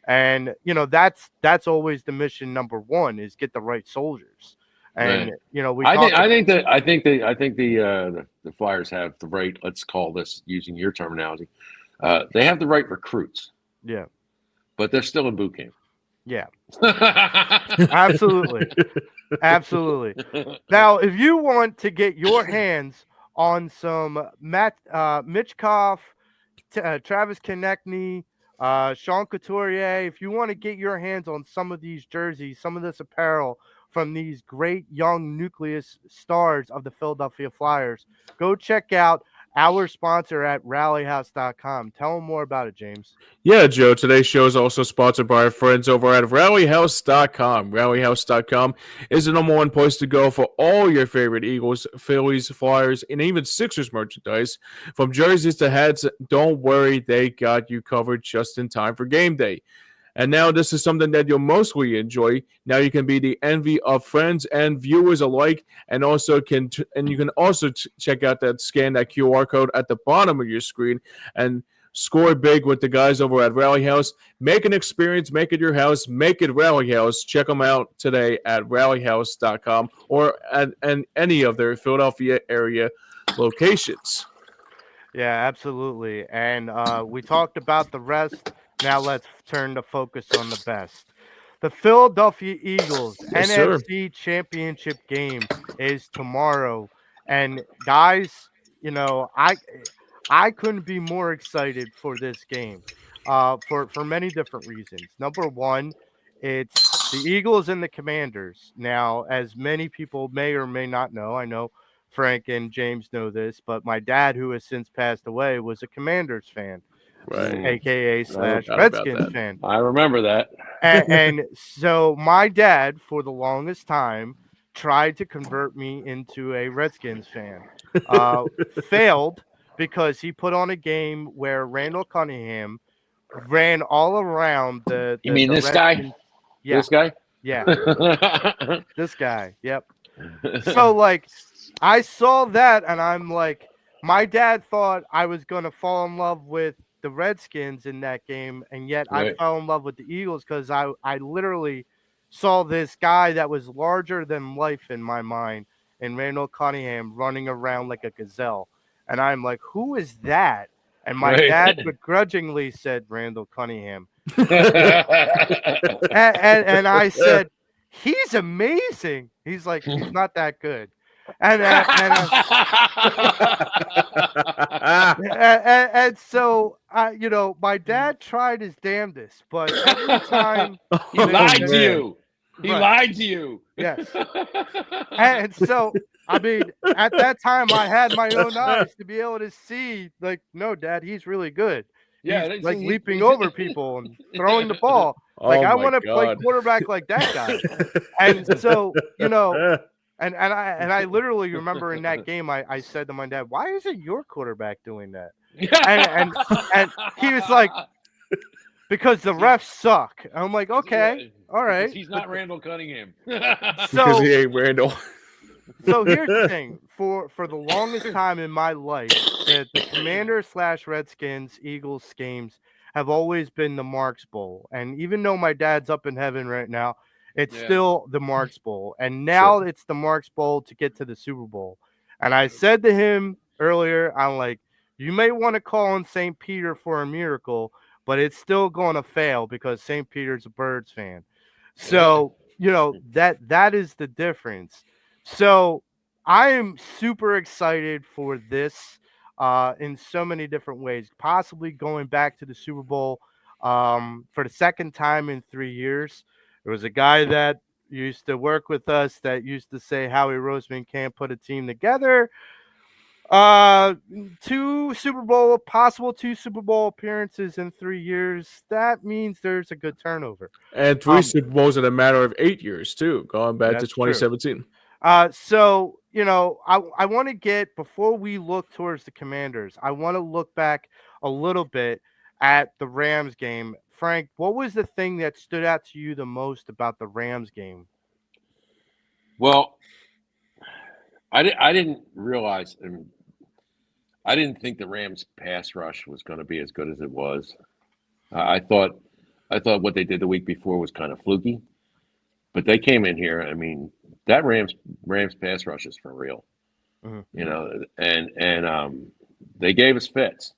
And, that's always the mission number 1, is get the right soldiers. And, I think the Flyers have the right, let's call this, using your terminology, they have the right recruits. Yeah. But they're still in boot camp. Yeah, absolutely. Absolutely. Now, if you want to get your hands on some Mitchkoff, Travis Konechny, Sean Couturier, if you want to get your hands on some of these jerseys, some of this apparel from these great young nucleus stars of the Philadelphia Flyers, go check out our sponsor at rallyhouse.com. Tell them more about it, James. Yeah, Joe, today's show is also sponsored by our friends over at rallyhouse.com. Rallyhouse.com is the number one place to go for all your favorite Eagles, Phillies, Flyers, and even Sixers merchandise. From jerseys to hats, don't worry, they got you covered just in time for game day. And now this is something that you'll mostly enjoy. Now you can be the envy of friends and viewers alike, and you can also check out scan that QR code at the bottom of your screen and score big with the guys over at Rally House. Make an experience, make it your house, make it Rally House. Check them out today at rallyhouse.com or at any of their Philadelphia area locations. Yeah, absolutely. And we talked about the rest. Now let's turn the focus on the best. The Philadelphia Eagles Yes, sir. NFC Championship game is tomorrow. And guys, I couldn't be more excited for this game for many different reasons. Number one, it's the Eagles and the Commanders. Now, as many people may or may not know, I know Frank and James know this, but my dad, who has since passed away, was a Commanders fan, Right. aka / forgot about Redskins that. fan. I remember that. And so my dad, for the longest time, tried to convert me into a Redskins fan. Failed because he put on a game where Randall Cunningham ran all around the. You mean the this guy? Redskins. Yeah, This guy? yeah, this guy. Yep. So like, I saw that and I'm like, my dad thought I was gonna fall in love with the Redskins in that game, and yet I Right. fell in love with the Eagles because I literally saw this guy that was larger than life in my mind, and Randall Cunningham running around like a gazelle. And I'm like, who is that? And my Right. dad begrudgingly said Randall Cunningham. And I said, he's amazing. He's like, he's not that good. And so, my dad tried his damnedest, but every time He lied to man. you. He Right. lied to you. Yes. And so, I mean, at that time, I had my own eyes to be able to see, like, no, Dad, he's really good. Yeah, He's like leaping over people and throwing the ball. Oh Like, I my want to play God. quarterback like that guy. And so, and I literally remember in that game, I said to my dad, "Why isn't your quarterback doing that?" And he was like, "Because the refs suck." And I'm like, "Okay, all right." Because he's not Randall Cunningham. Because So, he ain't Randall. so here's the thing: for the longest time in my life, the Commanders / Redskins Eagles games have always been the Marks Bowl. And even though my dad's up in heaven right now, it's Yeah. still the Marks Bowl. And now it's the Marks Bowl to get to the Super Bowl. And I said to him earlier, I'm like, you may want to call on St. Peter for a miracle, but it's still going to fail because St. Peter's a Birds fan. So, that is the difference. So I am super excited for this in so many different ways, possibly going back to the Super Bowl for the second time in 3 years. There was a guy that used to work with us that used to say Howie Roseman can't put a team together. Possible 2 Super Bowl appearances in 3 years. That means there's a good turnover. And 3 Super Bowls in a matter of 8 years, too, going back to That's true. 2017. So, I want to get, before we look towards the Commanders, I want to look back a little bit at the Rams game. Frank, what was the thing that stood out to you the most about the Rams game? Well, I didn't realize, and I didn't think the Rams pass rush was going to be as good as it was. I thought what they did the week before was kind of fluky, but they came in here. I mean, that Rams pass rush is for real, and they gave us fits.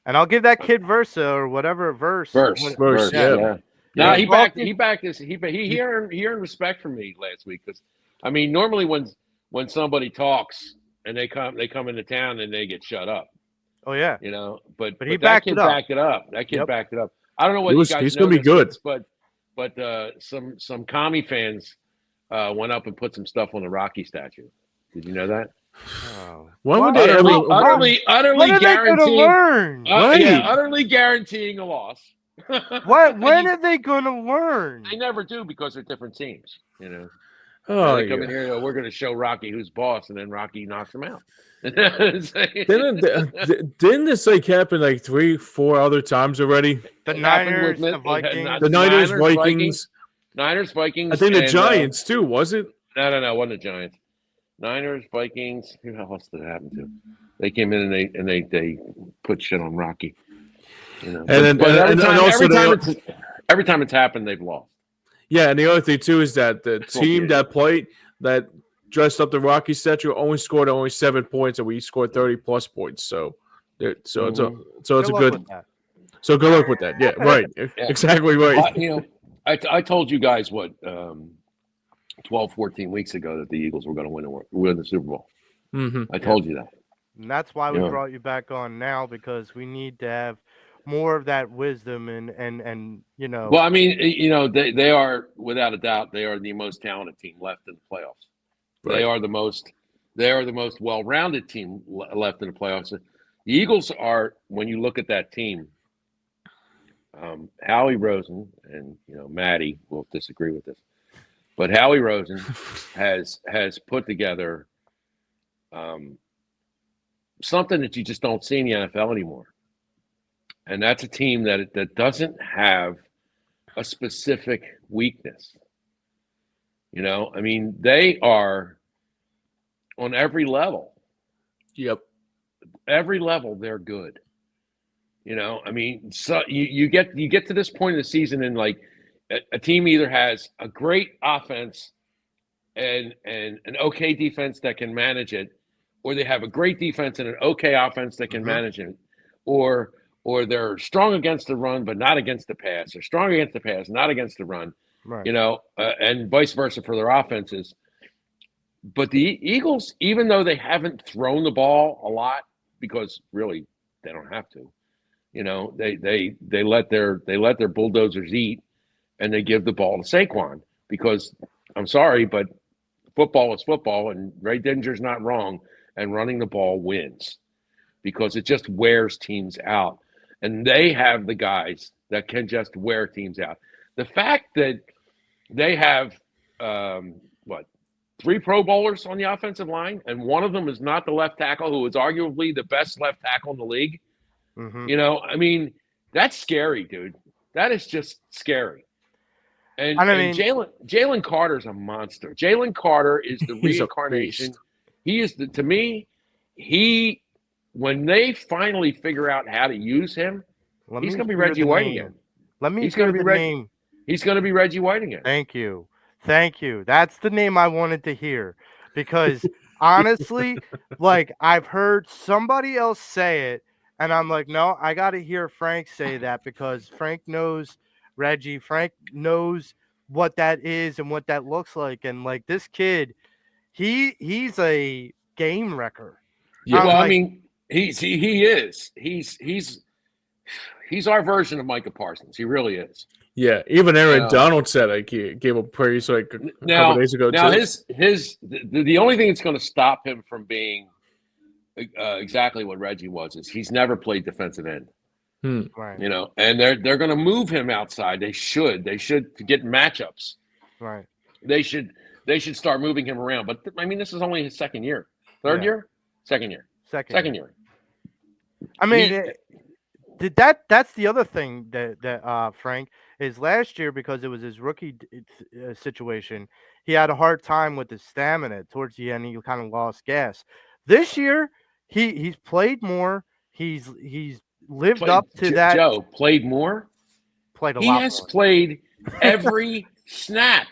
And I'll give that kid Versa or whatever verse. Verse, yeah. No, Yeah. he earned respect from me last week because, I mean, normally when somebody talks and they come into town and they get shut up. Oh yeah. You know, but he that kid backed backed it up. That kid Yep. backed it up. I don't know whether you guys he's know gonna be this, good. but some commie fans went up and put some stuff on the Rocky statue. Did you know that? Oh. When would they ever? Utterly When are they going to learn? Utterly guaranteeing a loss. When are they going to learn? They never do because they're different teams. You know. Oh, they come in here. We're going to show Rocky who's boss, and then Rocky knocks him out. Didn't this happen 3-4 other times already? The Niners, the Vikings, the Niners, Vikings. Niners, Vikings. I think the Giants too. Was it? No, it wasn't the Giants. Niners, Vikings. Who else did it happen to? They came in and they put shit on Rocky. You know, every time it's happened, they've lost. Yeah, and the other thing too is that the team that dressed up the Rocky statue only scored 7 points, and we scored 30+ points. So it's a good. So good luck with that. Yeah, right. Yeah. Exactly right. I told you guys 12, 14 weeks ago that the Eagles were going to win the Super Bowl. Mm-hmm. I told you that. And that's why we brought you back on now, because we need to have more of that wisdom and you know. Well, I mean, they are, without a doubt, they are the most talented team left in the playoffs. Right. They are the most well-rounded team left in the playoffs. The Eagles are, when you look at that team, Howie Rosen and Maddie will disagree with this, but Howie Rosen has put together something that you just don't see in the NFL anymore, and that's a team that doesn't have a specific weakness. I mean, they are on every level. Yep, every level they're good. I mean, so you get to this point of the season, and a team either has a great offense and an okay defense that can manage it, or they have a great defense and an okay offense that can manage it, or they're strong against the run but not against the pass, or strong against the pass, not against the run, right. And vice versa for their offenses. But the Eagles, even though they haven't thrown the ball a lot, because really they don't have to, they let their bulldozers eat, and they give the ball to Saquon, because I'm sorry, but football is football, and Ray Dinger's not wrong, and running the ball wins because it just wears teams out. And they have the guys that can just wear teams out. The fact that they have, 3 Pro Bowlers on the offensive line, and one of them is not the left tackle, who is arguably the best left tackle in the league. Mm-hmm. I mean, that's scary, dude. That is just scary. And Jalen Carter's a monster. Jalen Carter is the reincarnation. He is to me, when they finally figure out how to use him, he's going to be Reggie White again. He's going to be name. He's going to be Reggie White again. Thank you. That's the name I wanted to hear, because honestly, I've heard somebody else say it, and I'm like, no, I got to hear Frank say that, because Frank knows Reggie. Frank knows what that is and what that looks like. And this kid, he's a game wrecker. Yeah, well, I mean, he is. He's our version of Micah Parsons. He really is. Yeah, even Aaron Donald said he gave him praise a couple days ago. Now the only thing that's going to stop him from being exactly what Reggie was is he's never played defensive end. Right. And they're going to move him outside. They should to get matchups. Right. They should start moving him around. But I mean, this is only his second year, second year. I mean, that's the other thing that Frank is last year, because it was his rookie situation. He had a hard time with his stamina towards the end. He kind of lost gas. This year, he's played more. He's lived up to that. Joe played more. Played a lot. He has played every snap.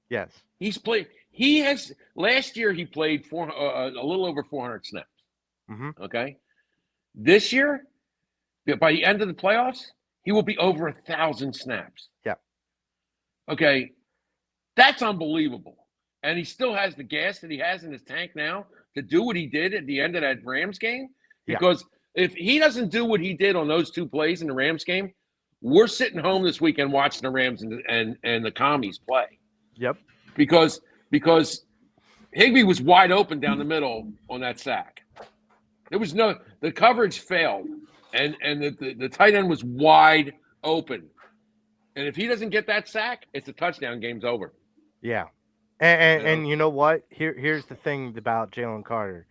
Yes, he's played. He has. Last year, he played a little over 400 snaps. Mm-hmm. Okay. This year, by the end of the playoffs, he will be over 1,000 snaps. Yeah. Okay, that's unbelievable. And he still has the gas that he has in his tank now to do what he did at the end of that Rams game. Because if he doesn't do what he did on those 2 plays in the Rams game, we're sitting home this weekend watching the Rams and the Commies play. Yep. Because Higbee was wide open down the middle on that sack. The coverage failed, and the tight end was wide open. And if he doesn't get that sack, it's a touchdown. Game's over. Yeah. And you know what? Here's the thing about Jalen Carter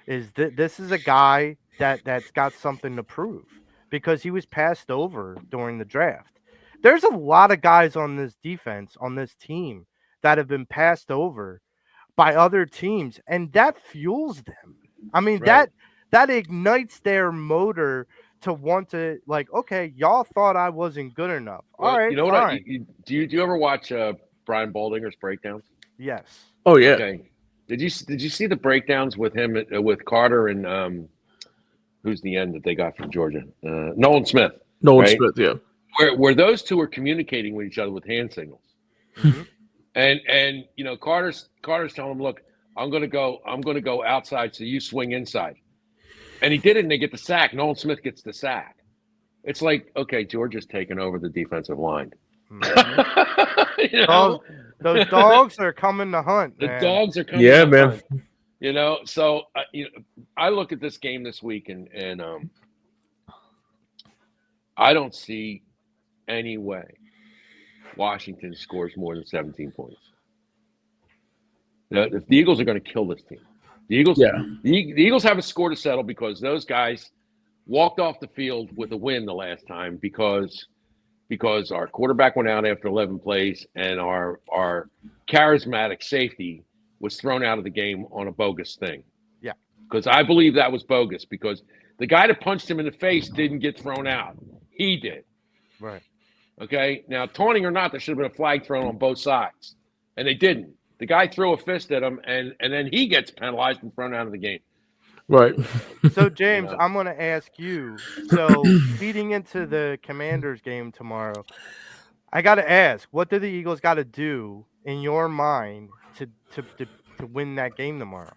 is that this is a guy that's got something to prove because he was passed over during the draft. There's a lot of guys on this defense, on this team, that have been passed over by other teams, and that fuels them. I mean, Right. that ignites their motor to want to, like, okay, y'all thought I wasn't good enough. Well, All right, you know fine. what? Do you ever watch Brian Baldinger's breakdowns? Yes. Oh yeah. Okay. Did you see the breakdowns with him with Carter and who's the end that they got from Georgia? Nolan Smith. Nolan right? Smith, yeah. Where those two are communicating with each other with hand signals. Mhm. And you know, Carter's telling him, look, I'm gonna go outside, so you swing inside. And he did it, and they get the sack. Nolan Smith gets the sack. It's like, okay, Georgia's taking over the defensive line. Mhm. You know? Those dogs are coming to hunt, The man. dogs are coming. Yeah, to man. hunt. You know, so I look at this game this week, and I don't see any way Washington scores more than 17 points. The Eagles are going to kill this team. The Eagles, Yeah. the Eagles have a score to settle because those guys walked off the field with a win the last time because our quarterback went out after 11 plays and our charismatic safety was thrown out of the game on a bogus thing. Yeah. Because I believe that was bogus because the guy that punched him in the face didn't get thrown out. He did. Right. Okay? Now, taunting or not, there should have been a flag thrown on both sides. And they didn't. The guy threw a fist at him, and then he gets penalized and thrown out of the game. Right. So, James, You know. I'm going to ask you. So, feeding into the Commanders game tomorrow, I got to ask, what do the Eagles got to do in your mind to win that game tomorrow?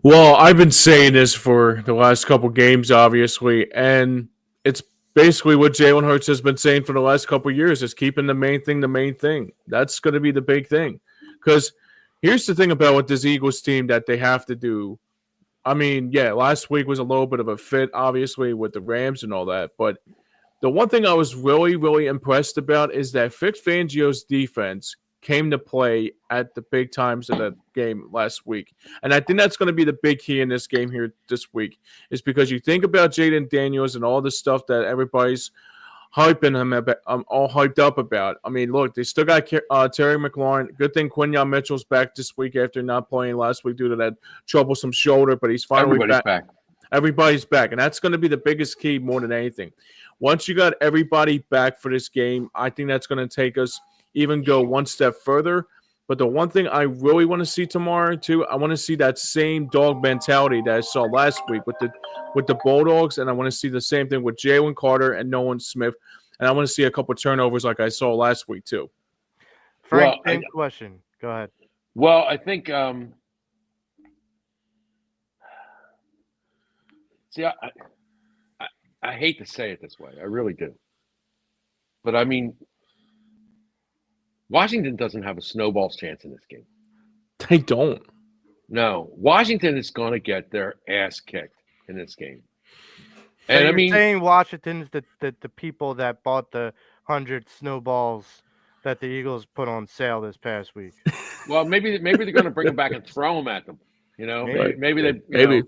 Well, I've been saying this for the last couple games, obviously, and it's basically what Jalen Hurts has been saying for the last couple years: is keeping the main thing the main thing. That's going to be the big thing. Because here's the thing about what this Eagles team that they have to do. I mean, yeah, last week was a little bit of a fit, obviously, with the Rams and all that. But the one thing I was really, really impressed about is that Vic Fangio's defense came to play at the big times of that game last week. And I think that's going to be the big key in this game here this week, is because you think about Jaden Daniels and all the stuff that everybody's hyping him about, all hyped up about. I mean, look, they still got Terry McLaurin. Good thing Quinyon Mitchell's back this week after not playing last week due to that troublesome shoulder, but he's finally Everybody's back. Everybody's back, and that's going to be the biggest key more than anything. Once you got everybody back for this game, I think that's going to take us even go one step further. But the one thing I really want to see tomorrow, too, I want to see that same dog mentality that I saw last week with the Bulldogs, and I want to see the same thing with Jalen Carter and Nolan Smith, and I want to see a couple turnovers like I saw last week, too. Frank, Well, same question. Go ahead. Well, I think see, I hate to say it this way. I really do. But, I mean, Washington doesn't have a snowball's chance in this game. They don't. No. Washington is going to get their ass kicked in this game. So And, I you're mean, saying Washington's the people that bought the 100 snowballs that the Eagles put on sale this past week. well, maybe they're going to bring them back and throw them at them. You know, Maybe. maybe they Maybe.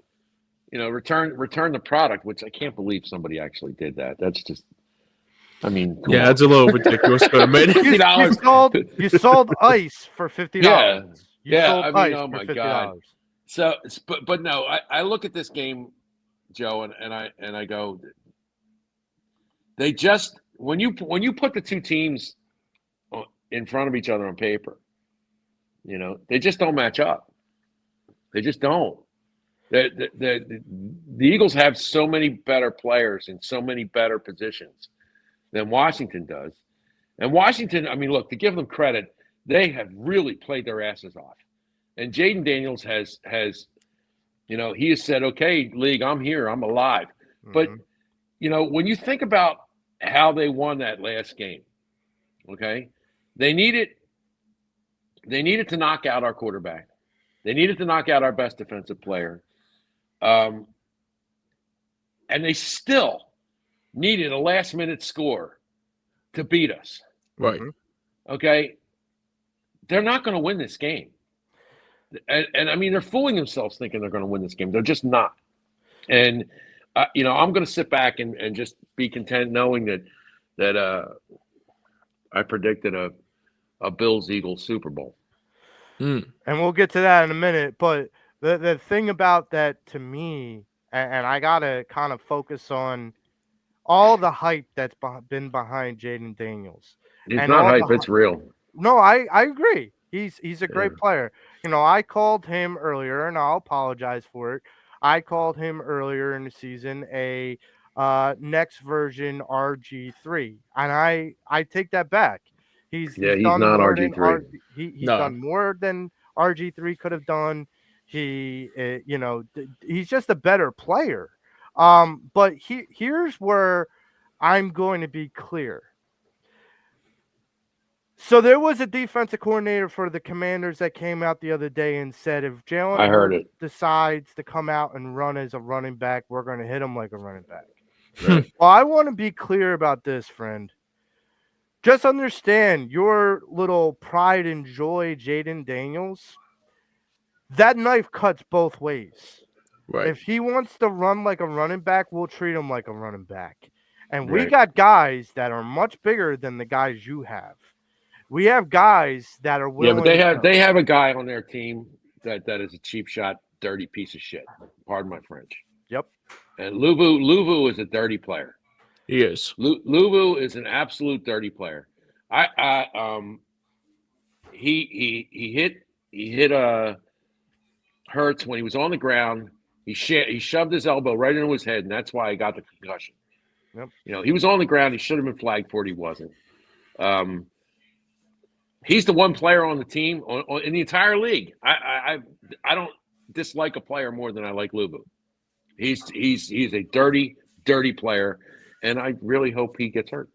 return the product, which I can't believe somebody actually did that. That's just, I mean, come Yeah, on. that's a little ridiculous. But I mean, $50. You sold ice for $50. Yeah. You Yeah, sold I mean, ice oh for my $50. God. So, but no, I look at this game, Joe, and I go, they just when you put the two teams in front of each other on paper, you know, they just don't match up. They just don't. The Eagles have so many better players in so many better positions than Washington does. And Washington, I mean, look, to give them credit, they have really played their asses off. And Jaden Daniels has he has said, okay, league, I'm here, I'm alive. Mm-hmm. But, when you think about how they won that last game, okay, they needed to knock out our quarterback. They needed to knock out our best defensive player. And they still needed a last-minute score to beat us. Right. Okay? They're not going to win this game. And I mean, they're fooling themselves thinking they're going to win this game. They're just not. And, I'm going to sit back and just be content knowing that I predicted a Bills-Eagles Super Bowl. And we'll get to that in a minute. But the thing about that to me, and I got to kind of focus on all the hype that's been behind Jaden Daniels. It's not hype, it's real. No, I agree. He's a great player. I called him earlier, and I'll apologize for it. I called him earlier in the season a next version RG3, and I take that back. He's done not more RG3. He's done more than RG3 could have done. He's just a better player. But here's where I'm going to be clear. So there was a defensive coordinator for the Commanders that came out the other day and said, if Jalen Hurts decides to come out and run as a running back, we're going to hit him like a running back. Right. Well, I want to be clear about this, friend. Just understand your little pride and joy, Jaden Daniels. That knife cuts both ways. Right. If he wants to run like a running back, we'll treat him like a running back. And we got guys that are much bigger than the guys you have. We have guys that are willing. Yeah, but they have a guy on their team that is a cheap shot, dirty piece of shit. Pardon my French. Yep. And Luvu is a dirty player. He is. Luvu is an absolute dirty player. He hit Hurts when he was on the ground. He shoved his elbow right into his head, and that's why he got the concussion. Yep. He was on the ground. He should have been flagged for it. He wasn't. He's the one player on the team in the entire league. I don't dislike a player more than I like Luvu. He's a dirty player, and I really hope he gets hurt.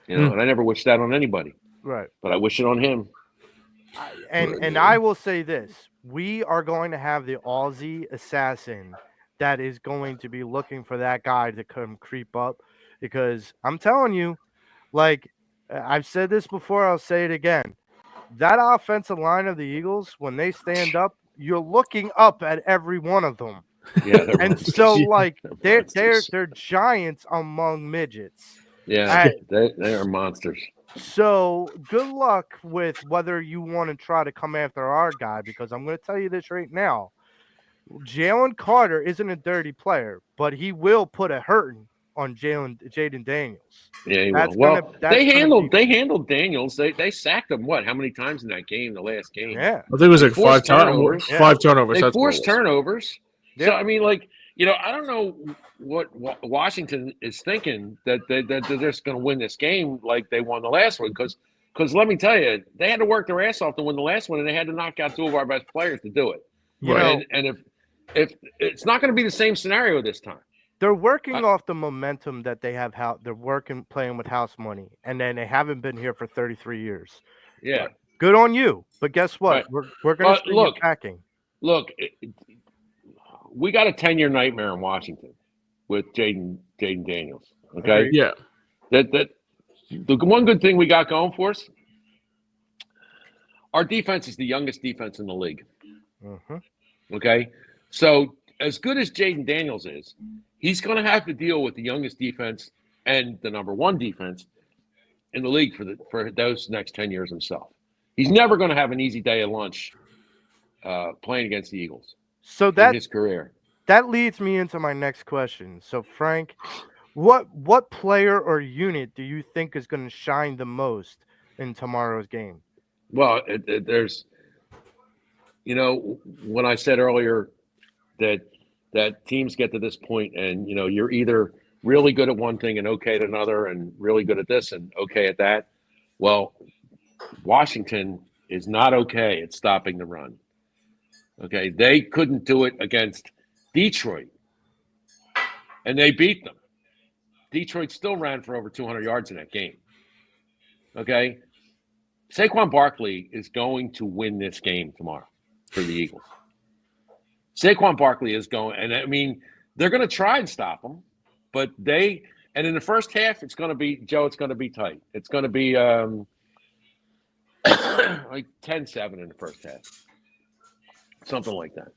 And I never wish that on anybody. Right. But I wish it on him. And I will say this. We are going to have the Aussie assassin that is going to be looking for that guy to come creep up, because I'm telling you, like I've said this before, I'll say it again. That offensive line of the Eagles, when they stand up, you're looking up at every one of them. Yeah, and so like they're giants among midgets. Yeah, they are monsters. So good luck with whether you want to try to come after our guy, because I'm going to tell you this right now. Jalen Carter isn't a dirty player, but he will put a hurting on Jaden Daniels. Yeah, he will. Well, they handled Daniels. They sacked him how many times in that game, the last game? Yeah. I think it was like five turnovers. Yeah. 5 turnovers. They forced turnovers. Yeah. So I mean, like, I don't know what Washington is thinking that they're just going to win this game like they won the last one, because let me tell you, they had to work their ass off to win the last one, and they had to knock out 2 of our best players to do it. Right. And if it's not going to be the same scenario this time. They're working off the momentum that they have. They're playing with house money, and then they haven't been here for 33 years. Yeah. But good on you. But guess what? Right. We're going to look packing. Look, we got a 10-year nightmare in Washington with Jaden Daniels. Okay. Yeah. That the one good thing we got going for us, our defense is the youngest defense in the league. Mm-hmm. Okay. So as good as Jaden Daniels is, he's going to have to deal with the youngest defense and the number 1 defense in the league for those next 10 years himself. He's never going to have an easy day at lunch playing against the Eagles. So that his career. That leads me into my next question. So Frank, what player or unit do you think is going to shine the most in tomorrow's game? Well, there's, when I said earlier that that teams get to this point and, you're either really good at one thing and okay at another and really good at this and okay at that. Well, Washington is not okay at stopping the run. Okay, they couldn't do it against Detroit, and they beat them. Detroit still ran for over 200 yards in that game. Okay, Saquon Barkley is going to win this game tomorrow for the Eagles. Saquon Barkley is going, and I mean, they're going to try and stop him, but and in the first half, it's going to be, Joe, it's going to be tight. It's going to be like 10-7 in the first half. Something like that.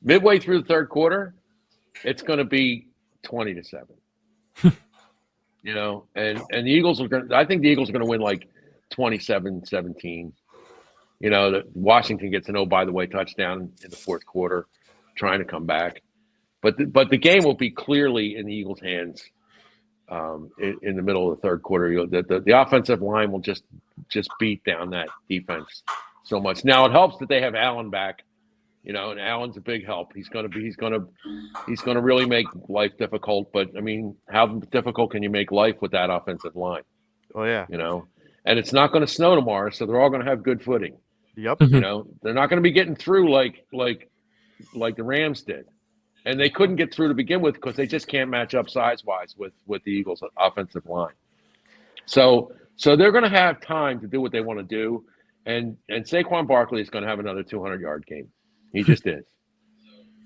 Midway through the third quarter, it's going to be 20-7. And the Eagles are going to, I think the Eagles are going to win like 27-17. That Washington gets an by the way touchdown in the fourth quarter, trying to come back. But the game will be clearly in the Eagles' hands in the middle of the third quarter. The offensive line will just beat down that defense so much. Now it helps that they have Allen back, and Allen's a big help. He's going to really make life difficult. But I mean, how difficult can you make life with that offensive line? Oh yeah, and it's not going to snow tomorrow, so they're all going to have good footing. Yep. They're not going to be getting through like the Rams did. And they couldn't get through to begin with because they just can't match up size-wise with the Eagles' offensive line. So they're going to have time to do what they want to do. And Saquon Barkley is going to have another 200-yard game. He just is.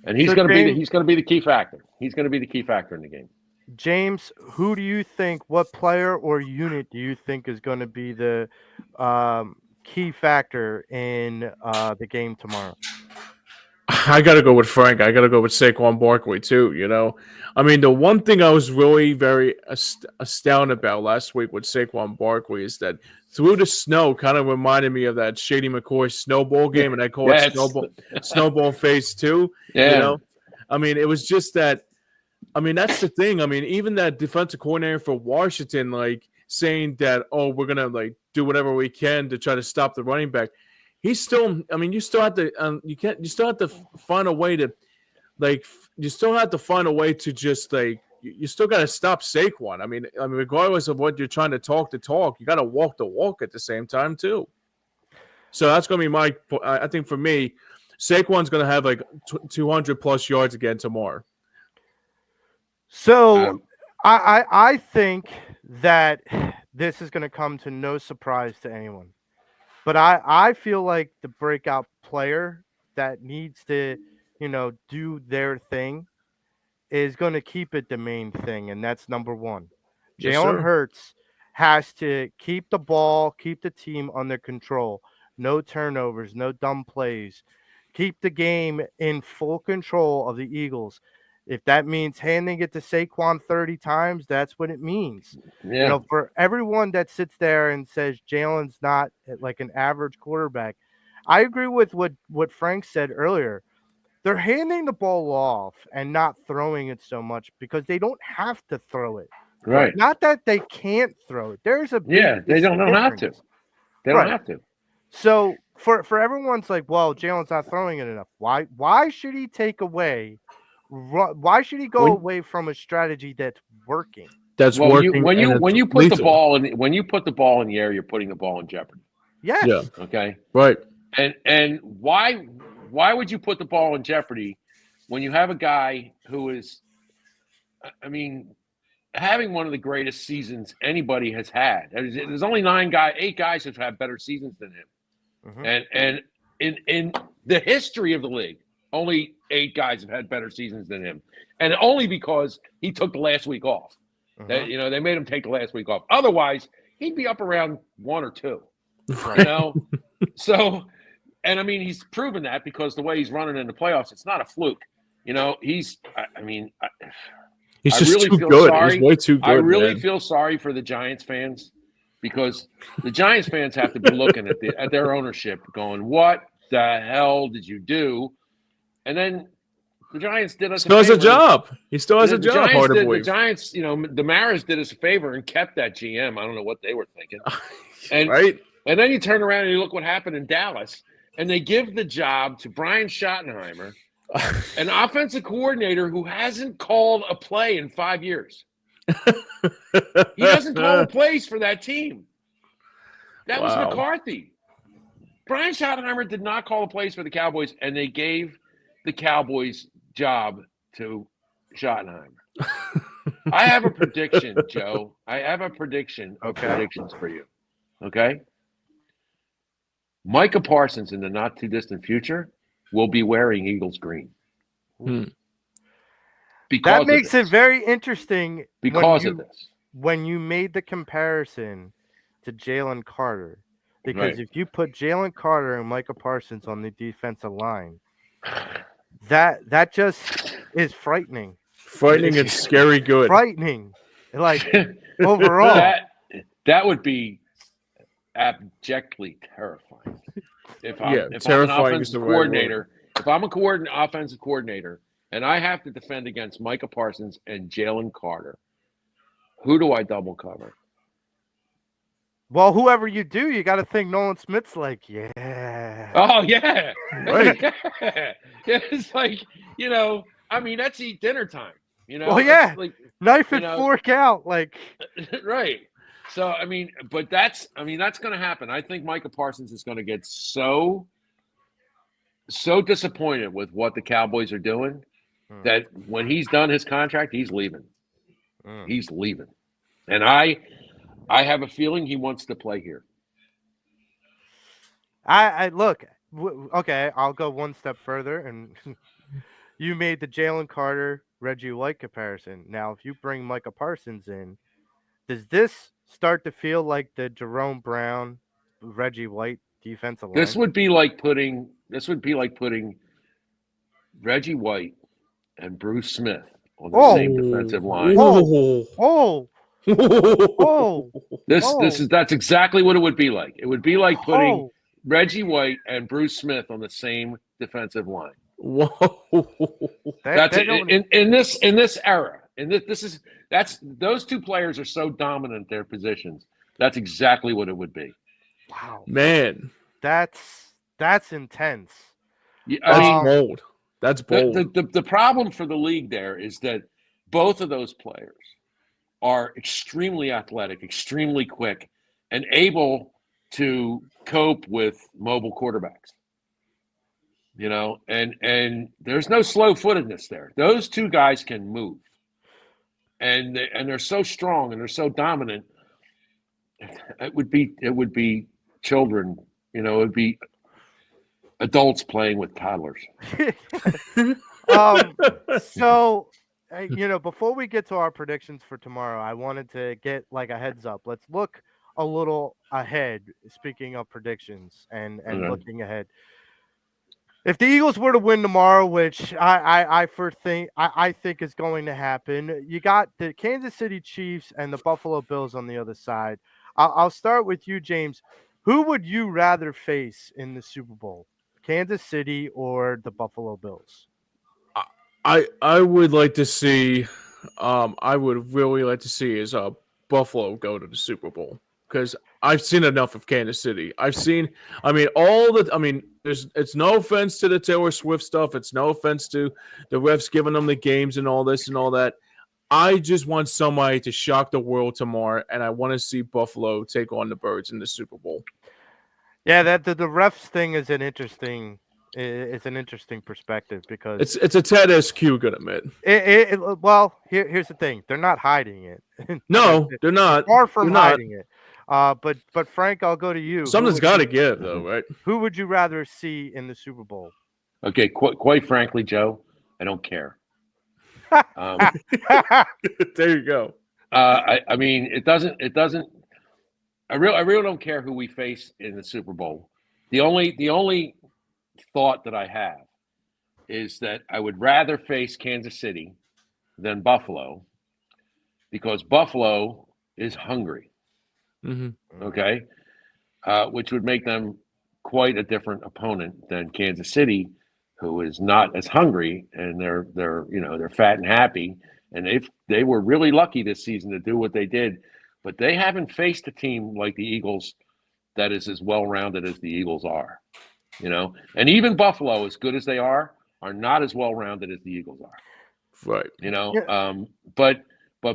And he's going to be the key factor. He's going to be the key factor in the game. James, who do you think, what player or unit do you think is going to be the key factor in the game tomorrow? I got to go with Frank. I got to go with Saquon Barkley, too, I mean, the one thing I was really very astounded about last week with Saquon Barkley is that through the snow kind of reminded me of that Shady McCoy snowball game, and I call it snowball phase 2, I mean, it was just that, I mean, that's the thing. I mean, even that defensive coordinator for Washington, saying that, we're going to, do whatever we can to try to stop the running back. He's still. I mean, you still have to. You still have to find a way to, you still have to find a way to just you still got to stop Saquon. I mean, regardless of what you're trying to talk, you got to walk the walk at the same time too. So that's going to be I think for me, Saquon's going to have 200 plus yards again tomorrow. So I think that this is going to come to no surprise to anyone. But I feel like the breakout player that needs to, do their thing is going to keep it the main thing, and that's number one. Yes, Jalen Hurts has to keep the ball, keep the team under control. No turnovers, no dumb plays. Keep the game in full control of the Eagles. If that means handing it to Saquon 30 times, that's what it means. Yeah. For everyone that sits there and says Jalen's not like an average quarterback, I agree with what Frank said earlier. They're handing the ball off and not throwing it so much because they don't have to throw it. Right. Not that they can't throw it. There's a big they don't have to. They don't have to. So for everyone's like, well, Jalen's not throwing it enough. Why should he take away? Why should he go away from a strategy that's working? That's working. When you put the ball in the air, you're putting the ball in jeopardy. Yes. Yeah. Okay. Right. And why would you put the ball in jeopardy when you have a guy who is, I mean, having one of the greatest seasons anybody has had? There's only 8 guys who've had better seasons than him, and in the history of the league, only 8 guys have had better seasons than him, and only because he took the last week off. They made him take the last week off. Otherwise, he'd be up around 1 or 2. So, and I mean, he's proven that because the way he's running in the playoffs, it's not a fluke. He's just really too good. He's way too good. I really feel sorry for the Giants fans because the Giants fans have to be looking at their ownership, going, "What the hell did you do?" And then the Giants did us a job. He still has a job. The Giants, the Maras did us a favor and kept that GM. I don't know what they were thinking. And, right. And then you turn around and you look what happened in Dallas, and they give the job to Brian Schottenheimer, An offensive coordinator who hasn't called a play in 5 years. He doesn't call the plays for that team. That was Wow. McCarthy. Brian Schottenheimer did not call the plays for the Cowboys, and they gave the Cowboys job to Schottenheimer. I have a prediction, Joe. I have a prediction of predictions for you. Okay? Micah Parsons in the not-too-distant future will be wearing Eagles green. Because that makes it very interesting because of this. When you made the comparison to Jalen Carter. Because if you put Jalen Carter and Micah Parsons on the defensive line, that just is frightening. Frightening and scary good. Frightening. Like, overall. That would be abjectly terrifying. If I'm an offensive coordinator, if I'm an offensive coordinator and I have to defend against Micah Parsons and Jalen Carter, who do I double cover? Well, whoever you do, you got to think Nolan Smith's like, yeah. Oh, yeah. Right. It's like, I mean, that's eat dinner time. Well, yeah. Like, knife and fork out. Like, right. So, I mean, but that's going to happen. I think Micah Parsons is going to get so disappointed with what the Cowboys are doing that when he's done his contract, he's leaving. He's leaving. And I have a feeling he wants to play here. I look, okay, I'll go one step further. And you made the Jalen Carter, Reggie White comparison. Now, if you bring Micah Parsons in, does this start to feel like the Jerome Brown, Reggie White defensive line? This would be like putting Reggie White and Bruce Smith on the same defensive line. That's exactly what it would be like. It would be like putting Reggie White and Bruce Smith on the same defensive line. Whoa. That's in this era. Those two players are so dominant in their positions. That's exactly what it would be. Wow, man, that's intense. That's bold. That's bold. The problem for the league there is that both of those players are extremely athletic, extremely quick, and able to cope with mobile quarterbacks. And there's no slow-footedness there. Those two guys can move, and they're so strong and they're so dominant. It would be children, it would be adults playing with toddlers. So, before we get to our predictions for tomorrow, I wanted to get like a heads up. Let's look a little ahead. Speaking of predictions and looking ahead. If the Eagles were to win tomorrow, which I think is going to happen, you got the Kansas City Chiefs and the Buffalo Bills on the other side. I'll start with you, James. Who would you rather face in the Super Bowl, Kansas City or the Buffalo Bills? I would like to see. I would really like to see is Buffalo go to the Super Bowl because I've seen enough of Kansas City. It's no offense to the Taylor Swift stuff. It's no offense to the refs giving them the games and all this and all that. I just want somebody to shock the world tomorrow, and I want to see Buffalo take on the Birds in the Super Bowl. Yeah, that the refs thing is an interesting perspective because it's a Ted SQ, gonna admit. Well, here's the thing: they're not hiding it. No, they're not. Far from hiding it. But Frank, I'll go to you. Something's got to give, though, right? Who would you rather see in the Super Bowl? Okay, quite frankly, Joe, I don't care. There you go. I mean, it doesn't. I really don't care who we face in the Super Bowl. The only thought that I have is that I would rather face Kansas City than Buffalo because Buffalo is hungry. Mm-hmm. Okay, which would make them quite a different opponent than Kansas City, who is not as hungry, and they're fat and happy, and they were really lucky this season to do what they did, but they haven't faced a team like the Eagles that is as well-rounded as the Eagles are, and even Buffalo, as good as they are are not as well rounded as the Eagles are. Right. You know, Yeah. but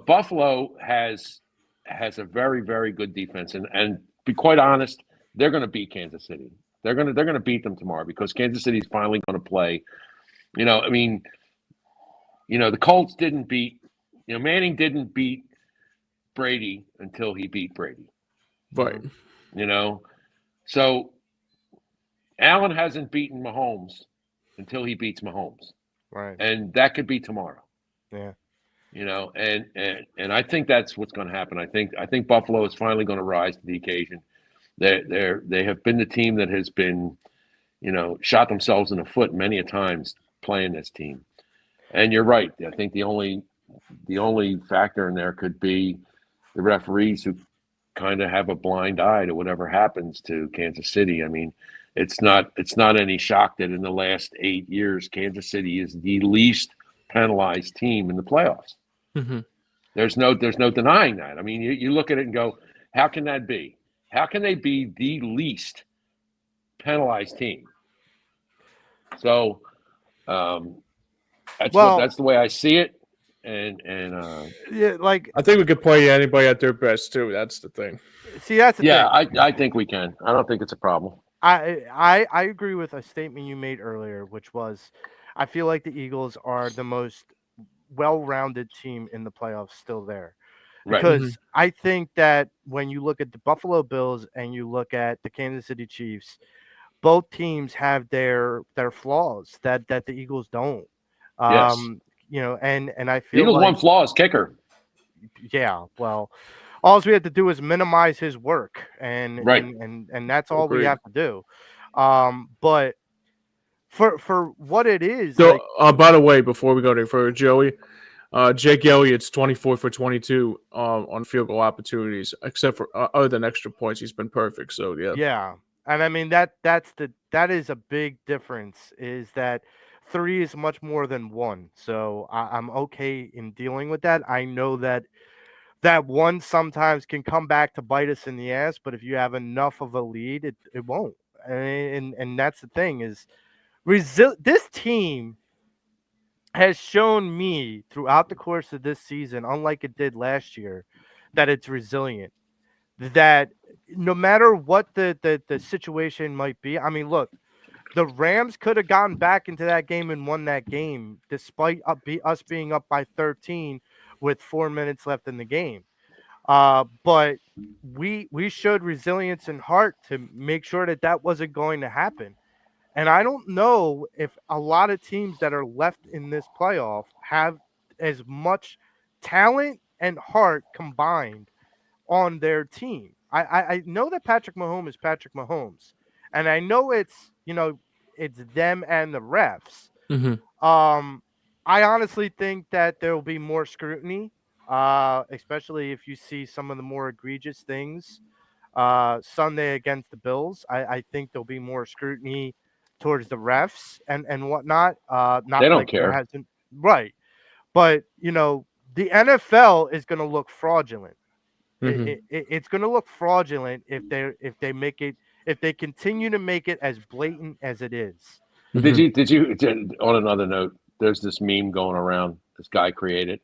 Buffalo has a very, very good defense, and be quite honest, they're going to beat Kansas City. They're gonna beat them tomorrow because Kansas City's finally going to play. You know, I mean, you know, the Colts didn't beat. You know, Manning didn't beat Brady until he beat Brady. Right. You know, so Allen hasn't beaten Mahomes until he beats Mahomes, Right. and that could be tomorrow. Yeah. You know, and I think that's what's going to happen. I think Buffalo is finally going to rise to the occasion. They have been the team that has been, you know, shot themselves in the foot many a times playing this team. And you're right. I think the only factor in there could be the referees who kind of have a blind eye to whatever happens to Kansas City. I mean, it's not any shock that in the last 8 years, Kansas City is the least penalized team in the playoffs. Mm-hmm. There's no denying that. I mean, you look at it and go, how can that be? How can they be the least penalized team? So that's the way I see it. And Yeah, like I think we could play anybody at their best too. That's the thing. see, that's the thing. I think we can. I don't think it's a problem. I agree with a statement you made earlier, which was, I feel like the Eagles are the most well-rounded team in the playoffs still there. Right. Because I think that when you look at the Buffalo Bills and you look at the Kansas City Chiefs, both teams have their flaws that the Eagles don't. Yes. You know, and I The feel Eagles' like, one flaw is kicker. yeah, well, all we have to do is minimize his work, and Right. and that's all we Agreed. have to do. But for what it is, So, like, by the way, before we go there for Joey, Jake Elliott's 24 for 22 on field goal opportunities, except for other than extra points, he's been perfect. So yeah, and I mean that is a big difference. Is that 3 is much more than 1, so I'm okay in dealing with that. I know that 1 sometimes can come back to bite us in the ass, but if you have enough of a lead, it won't. And that's the thing is, this team has shown me throughout the course of this season, unlike it did last year, that it's resilient. That no matter what the situation might be, I mean, look, the Rams could have gotten back into that game and won that game despite us being up by 13 with 4 minutes left in the game. But we showed resilience and heart to make sure that wasn't going to happen. And I don't know if a lot of teams that are left in this playoff have as much talent and heart combined on their team. I know that Patrick Mahomes is Patrick Mahomes, and I know it's them and the refs. I honestly think that there will be more scrutiny, especially if you see some of the more egregious things Sunday against the Bills. I think there'll be more scrutiny towards the refs and whatnot. Not They don't like care. there hasn't, right, but the NFL is going to look fraudulent. It's going to look fraudulent if they continue to make it as blatant as it is. Did you on another note, there's this meme going around this guy created.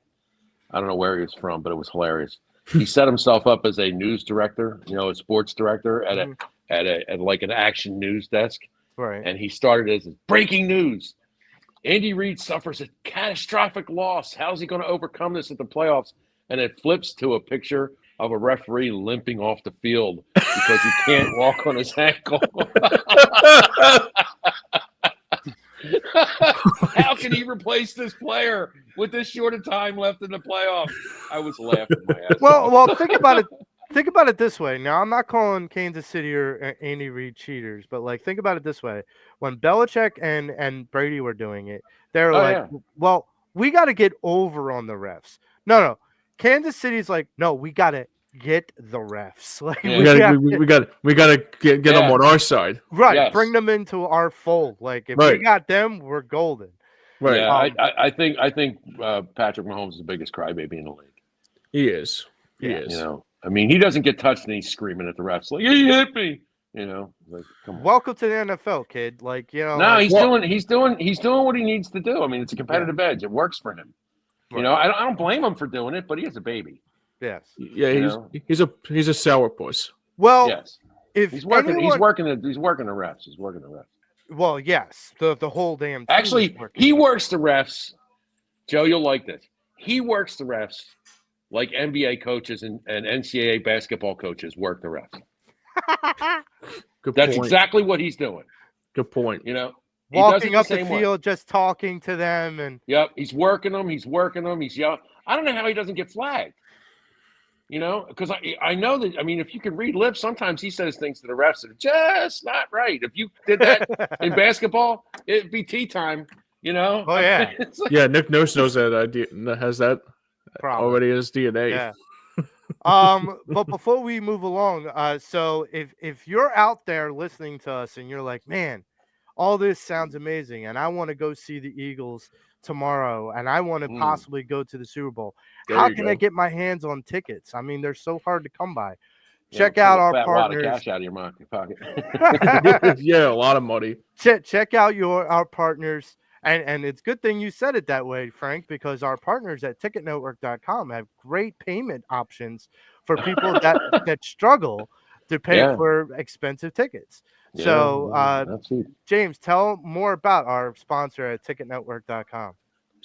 I don't know where he was from, but it was hilarious. He set himself up as a news director, a sports director at like an action news desk. Right. And he started as breaking news. Andy Reid suffers a catastrophic loss. How's he going to overcome this at the playoffs? And it flips to a picture of a referee limping off the field because he can't walk on his ankle. How can he replace this player with this short of time left in the playoffs? I was laughing my ass off. Well, think about it. Think about it this way. Now, I'm not calling Kansas City or Andy Reid cheaters, but think about it this way: when Belichick and Brady were doing it, they're well, we got to get over on the refs. No. Kansas City's like, no, we got to get the refs. We got to get them on our side. Right. Yes. Bring them into our fold. If we got them, we're golden. Right. Yeah, I think Patrick Mahomes is the biggest crybaby in the league. He is. He Yeah. is. I mean, he doesn't get touched and he's screaming at the refs like, "He hit me." You know, like come on. Welcome to the NFL, kid. Like, No, like, he's doing what he needs to do. I mean, it's a competitive edge. It works for him. Right. You know, I don't blame him for doing it, but he is a baby. yes. Yeah, You he's a sourpuss. Well, Yes. if He's working anyone, he's working the refs. He's working the refs. well, yes, the whole damn team Actually, is working. he works the refs. Joe, you'll like this. He works the refs like NBA coaches and NCAA basketball coaches work the refs. Good That's point. exactly what he's doing. Good point. You know, Walking up the same way. field, just talking to them, and Yep, he's working them. He's yelling. I don't know how he doesn't get flagged. You know, because I know that. I mean, if you can read lips, sometimes he says things to the refs that are just not right. If you did that in basketball, it'd be tea time. You know. Oh, yeah. It's like, Yeah, Nick Nurse knows that idea. Has that Probably. already in his DNA. Yeah. But before we move along, so if you're out there listening to us and you're like, man, all this sounds amazing, and I want to go see the Eagles tomorrow, and I want to possibly go to the Super Bowl, how can I get my hands on tickets? I mean, they're so hard to come by. Check out our partners. A lot of cash out of your pocket. Yeah, a lot of money. Check out our partners. And it's a good thing you said it that way, Frank, because our partners at ticketnetwork.com have great payment options for people that struggle to pay for expensive tickets. Yeah, So, James, tell more about our sponsor at ticketnetwork.com.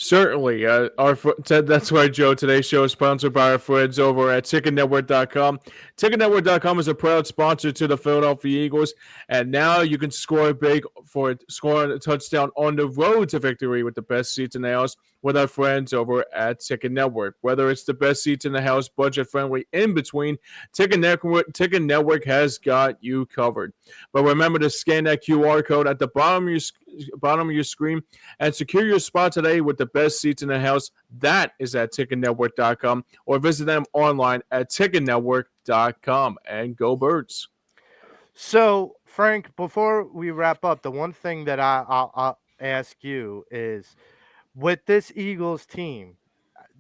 Certainly. That's right, Joe. Today's show is sponsored by our friends over at TicketNetwork.com. TicketNetwork.com is a proud sponsor to the Philadelphia Eagles, and now you can score big for scoring a touchdown on the road to victory with the best seats in the house with our friends over at Ticket Network. Whether it's the best seats in the house, budget-friendly, in between, Ticket Network has got you covered. But remember to scan that QR code at the bottom of your screen and secure your spot today with the best seats in the house. That is at ticketnetwork.com, or visit them online at ticketnetwork.com. And go Birds. So, Frank, before we wrap up, the one thing that I'll ask you is, with this Eagles team,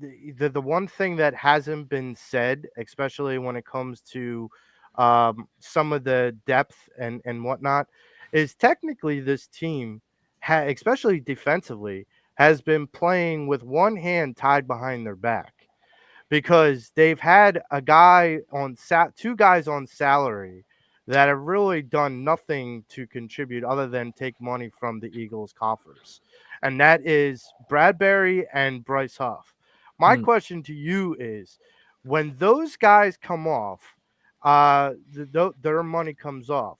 the one thing that hasn't been said, especially when it comes to some of the depth and whatnot, is technically this team, especially defensively, has been playing with one hand tied behind their back, because they've had two guys on salary that have really done nothing to contribute other than take money from the Eagles' coffers. And that is Bradbury and Bryce Huff. My question to you is, when those guys come off, their money comes off,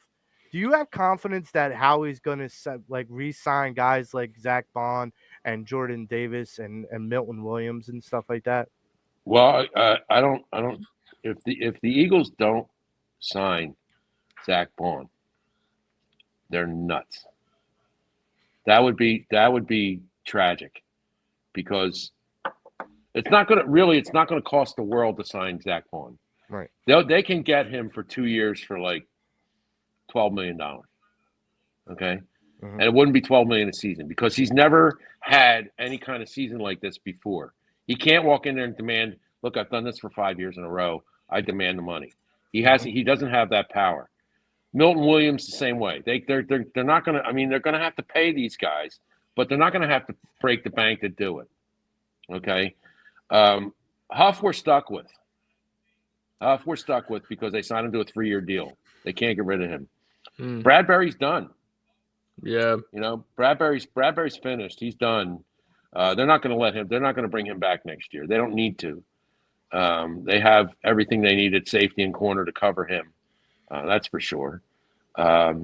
do you have confidence that Howie's going to re-sign guys like Zach Bond and Jordan Davis and Milton Williams and stuff like that? Well, I don't. If the Eagles don't sign Zach Bond, they're nuts. That would be tragic, because it's not going to cost the world to sign Zach Bond. Right. They can get him for 2 years for like $12 million. Okay. And it wouldn't be $12 million a season, because he's never had any kind of season like this before. He can't walk in there and demand, look, I've done this for 5 years in a row, I demand the money. He doesn't have that power. Milton Williams the same way. They're not going to. I mean, they're going to have to pay these guys, but they're not going to have to break the bank to do it. Okay. Huff we're stuck with. Because they signed him to a 3-year deal. They can't get rid of him. Bradbury's done. Yeah. You know, Bradbury's finished. He's done. They're not going to let him. They're not going to bring him back next year. They don't need to. They have everything they need at safety and corner to cover him. That's for sure. Yeah,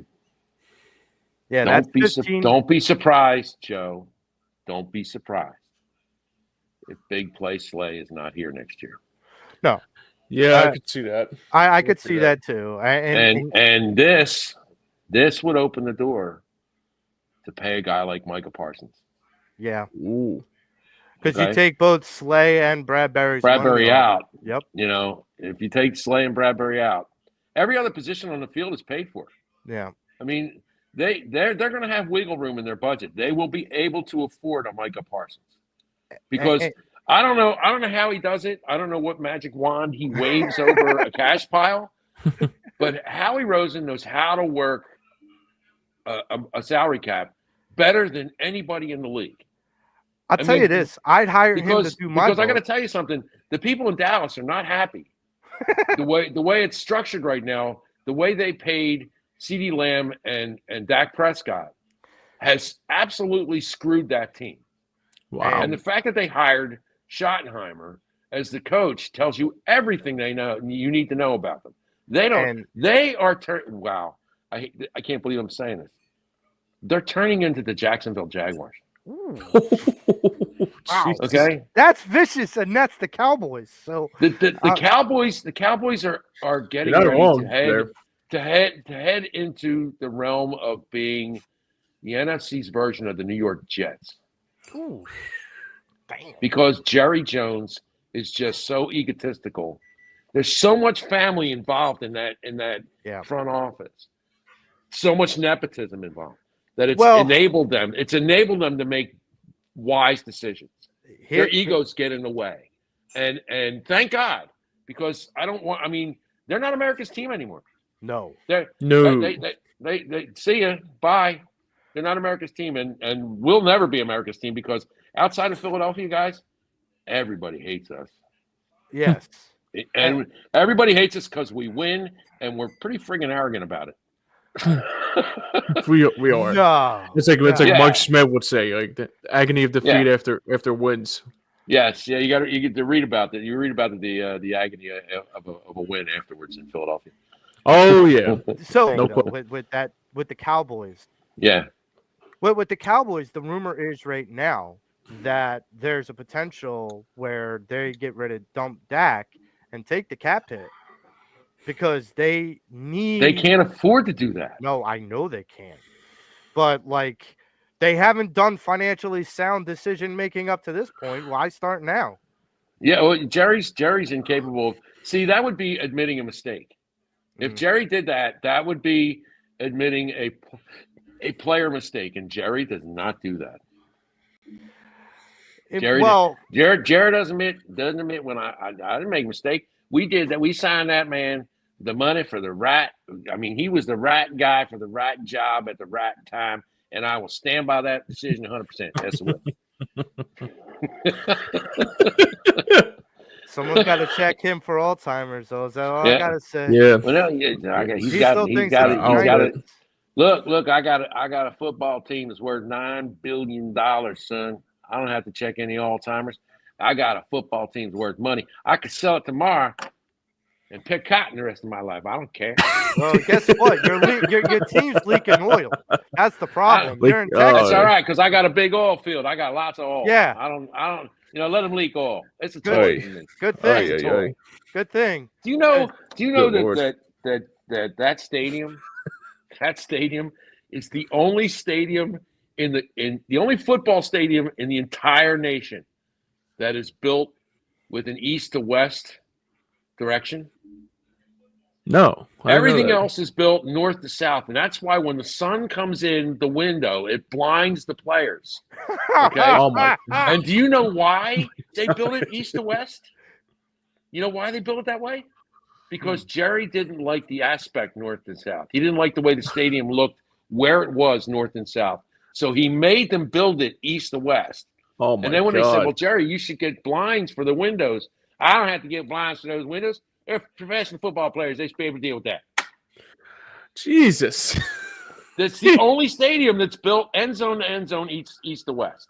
don't be surprised, Joe. Don't be surprised if Big Play Slay is not here next year. No. Yeah, I could see that. I could see that too. And this would open the door to pay a guy like Micah Parsons. Yeah. Ooh. Because you take both Slay and Bradbury out. Yep. You know, if you take Slay and Bradbury out, every other position on the field is paid for. Yeah. I mean, they're going to have wiggle room in their budget. They will be able to afford a Micah Parsons, because I don't know how he does it. I don't know what magic wand he waves over a cash pile, but But Howie Rosen knows how to work a salary cap better than anybody in the league. I'll tell you this: I'd hire him to do my because I got to vote. tell you something. The people in Dallas are not happy. the way it's structured right now, the way they paid CeeDee Lamb and Dak Prescott has absolutely screwed that team. Wow. And the fact that they hired Schottenheimer as the coach tells you everything you need to know about them. They are wow. I can't believe I'm saying this. They're turning into the Jacksonville Jaguars. Wow. Okay, that's vicious, and that's the Cowboys. So the Cowboys are getting ready to head into the realm of being the NFC's version of the New York Jets. Ooh. Damn. Because Jerry Jones is just so egotistical. There's so much family involved in that front office. So much nepotism involved that it's enabled them. It's enabled them to make wise decisions. Their egos get in the way. And thank God, because they're not America's team anymore. No. They see ya. Bye. They're not America's team, and we'll never be America's team because outside of Philadelphia, guys, everybody hates us. Yes. And everybody hates us because we win, and we're pretty friggin' arrogant about it. we are. No. It's like Mike Smith would say, like the agony of defeat after wins. Yes, yeah, you get to read about that. You read about the agony of a win afterwards in Philadelphia. Oh yeah. So with the Cowboys. Yeah. With the Cowboys, the rumor is right now that there's a potential where they get rid of dump Dak and take the cap hit because they can't afford to do that. No, I know they can't. But like they haven't done financially sound decision making up to this point. Why start now? Yeah, well, Jerry's incapable. See, that would be admitting a mistake. If Jerry did that, that would be admitting a player mistake, and Jerry does not do that. Jerry doesn't admit when I didn't make a mistake. We did that. We signed that man the money for the right. I mean, he was the right guy for the right job at the right time, and I will stand by that decision 100%. That's the way. Someone's got to check him for Alzheimer's, though. Is that all I gotta say? Yeah. Well, he's got it. Look, I got a football team that's worth $9 billion, son. I don't have to check any Alzheimer's. I got a football team that's worth money. I could sell it tomorrow and pick cotton the rest of my life. I don't care. Well, guess what? Your team's leaking oil. That's the problem. You're in Texas. That's all right, because I got a big oil field. I got lots of oil. Yeah. I don't. Let them leak oil. It's a good thing. Good thing. Good thing. Do you know that stadium? That stadium is the only stadium in the only football stadium in the entire nation that is built with an east to west direction. No. Everything else is built north to south, and that's why when the sun comes in the window, it blinds the players. Okay. Oh my. And do you know why they built it east to west? You know why they built it that way? Because Jerry didn't like the aspect north and south. He didn't like the way the stadium looked where it was north and south. So he made them build it east to west. Oh my God. And then when they said, well, Jerry, you should get blinds for the windows. I don't have to get blinds for those windows. They're professional football players. They should be able to deal with that. Jesus. That's the only stadium that's built end zone to end zone, east to west.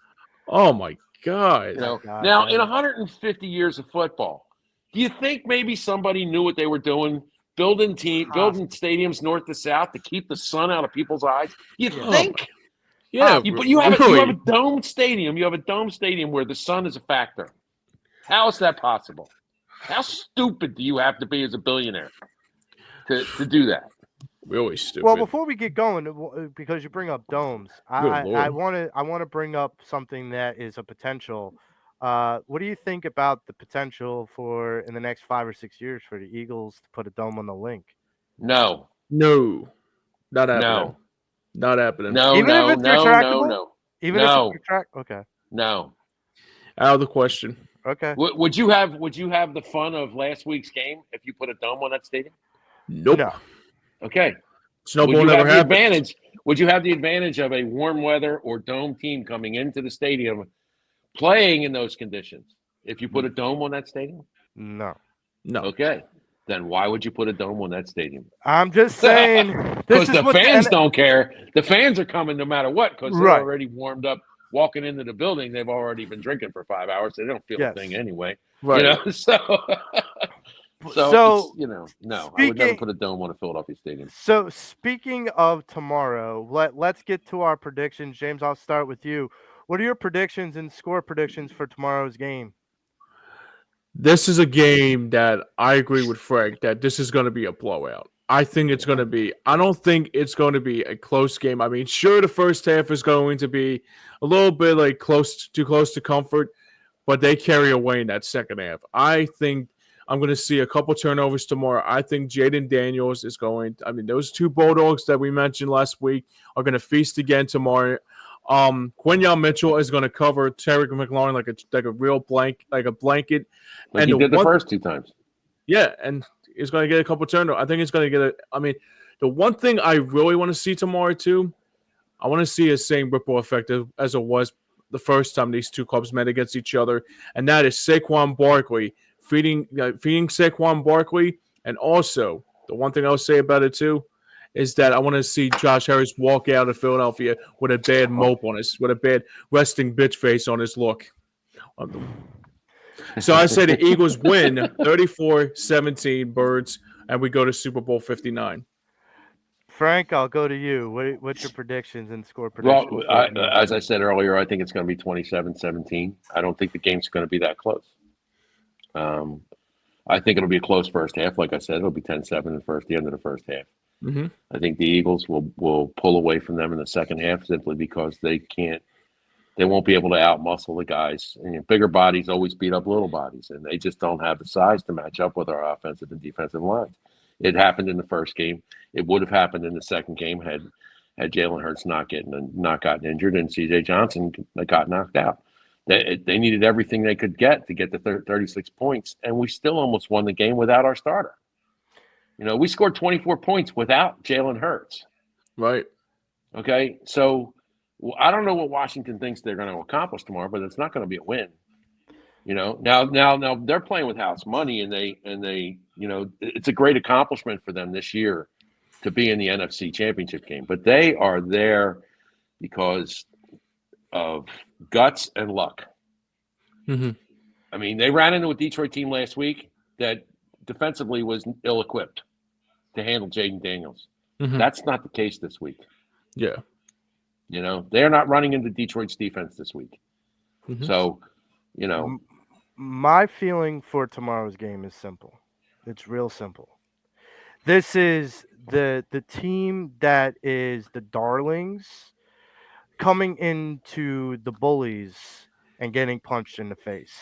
Oh my God. Now, in 150 years of football, do you think maybe somebody knew what they were doing, building stadiums north to south to keep the sun out of people's eyes? You think? Yeah. But you have a domed stadium. You have a domed stadium where the sun is a factor. How is that possible? How stupid do you have to be as a billionaire to do that? We're always stupid. Well, before we get going, because you bring up domes, I want to bring up something that is a potential. What do you think about the potential for in the next 5 or 6 years for the Eagles to put a dome on the link? No, not happening. No, not happening. No, even if it's retractable? No. Even if it's retractable? Okay. No. Out of the question. Okay. Would you have the fun of last week's game if you put a dome on that stadium? Nope. No. Okay. Snowball Would you never have the happens. advantage? Would you have the advantage of a warm weather or dome team coming into the stadium playing in those conditions if you put a dome on that stadium? No. No. Okay. Then why would you put a dome on that stadium? I'm just saying this Because is the what fans don't care. The fans are coming no matter what because they're Right. already warmed up. Walking into the building, they've already been drinking for 5 hours. They don't feel a Yes. thing anyway. Right. So it's, no, I would never speaking put a dome on a Philadelphia stadium. So speaking of tomorrow, let's get to our predictions. James, I'll start with you. What are your predictions and score predictions for tomorrow's game? This is a game that I agree with Frank that this is going to be a blowout. I think it's going to be. I don't think it's going to be a close game. I mean, sure, the first half is going to be a little bit like too close to comfort, but they carry away in that second half. I think I'm going to see a couple turnovers tomorrow. I think Jaden Daniels is going. I mean, those two Bulldogs that we mentioned last week are going to feast again tomorrow. Quinyon Mitchell is going to cover Terry McLaurin like a real blanket. Like and he did the first 2 times. Yeah, and he's going to get a couple turnovers. I think he's going to get I mean, the one thing I really want to see tomorrow too, I want to see a same ripple effect as it was the first time these two clubs met against each other, and that is Saquon Barkley feeding Saquon Barkley, and also the one thing I'll say about it too is that I want to see Josh Harris walk out of Philadelphia with a bad mope on with a bad resting bitch face on his look. So I say the Eagles win 34-17 Birds, and we go to Super Bowl 59. Frank, I'll go to you. What's your predictions and score predictions? Well, as I said earlier, I think it's going to be 27-17. I don't think the game's going to be that close. I think it'll be a close first half. Like I said, it'll be 10-7 in the end of the first half. Mm-hmm. I think the Eagles will pull away from them in the second half simply because they won't be able to outmuscle the guys. And bigger bodies always beat up little bodies, and they just don't have the size to match up with our offensive and defensive lines. It happened in the first game. It would have happened in the second game had Jalen Hurts not gotten injured and C.J. Johnson got knocked out. They needed everything they could get to 36 points, and we still almost won the game without our starter. We scored 24 points without Jalen Hurts. Right. Okay, so I don't know what Washington thinks they're going to accomplish tomorrow, but it's not going to be a win. Now they're playing with house money, and they it's a great accomplishment for them this year to be in the NFC Championship game. But they are there because of guts and luck. Mm-hmm. I mean, they ran into a Detroit team last week that defensively was ill-equipped to handle Jaden Daniels. Mm-hmm. That's not the case this week. Yeah. They're not running into Detroit's defense this week. Mm-hmm. So, my feeling for tomorrow's game is simple. It's real simple. This is the team that is the darlings coming into the bullies and getting punched in the face.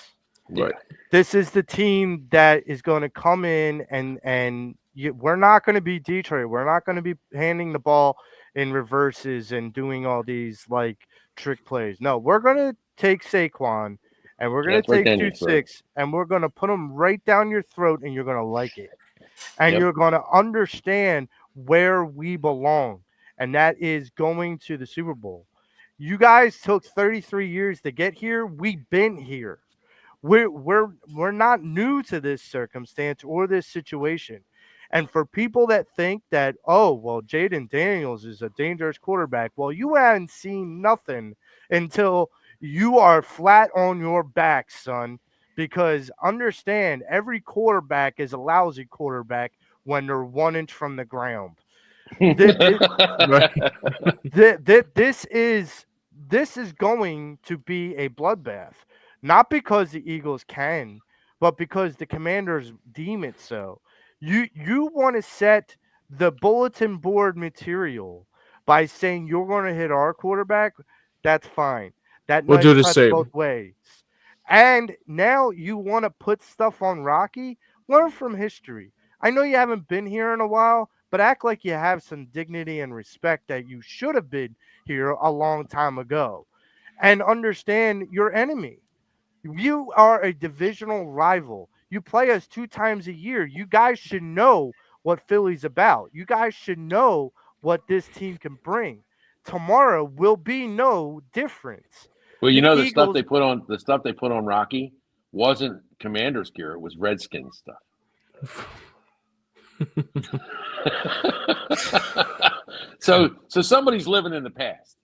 Right. This is the team that is going to come in and we're not going to be Detroit. We're not going to be handing the ball in reverses and doing all these like trick plays. No, we're going to take Saquon and we're going to take 2-6 and we're going to put them right down your throat and you're going to like it. And you're going to understand where we belong. And that is going to the Super Bowl. You guys took 33 years to get here. We've been here. We're not new to this circumstance or this situation. And for people that think that, oh, well, Jaden Daniels is a dangerous quarterback, well, you haven't seen nothing until you are flat on your back, son. Because understand, every quarterback is a lousy quarterback when they're 1 inch from the ground. This is going to be a bloodbath. Not because the Eagles can, but because the Commanders deem it so. You want to set the bulletin board material by saying you're going to hit our quarterback. That's fine. We'll do the same both ways. And now you want to put stuff on Rocky. Learn from history. I know you haven't been here in a while, but act like you have some dignity and respect that you should have been here a long time ago. And understand your enemy. You are a divisional rival. You play us 2 times a year. You guys should know what Philly's about. You guys should know what this team can bring. Tomorrow will be no different. Well, The the stuff Eagles, they put on Rocky wasn't Commander's gear; it was Redskins stuff. so somebody's living in the past.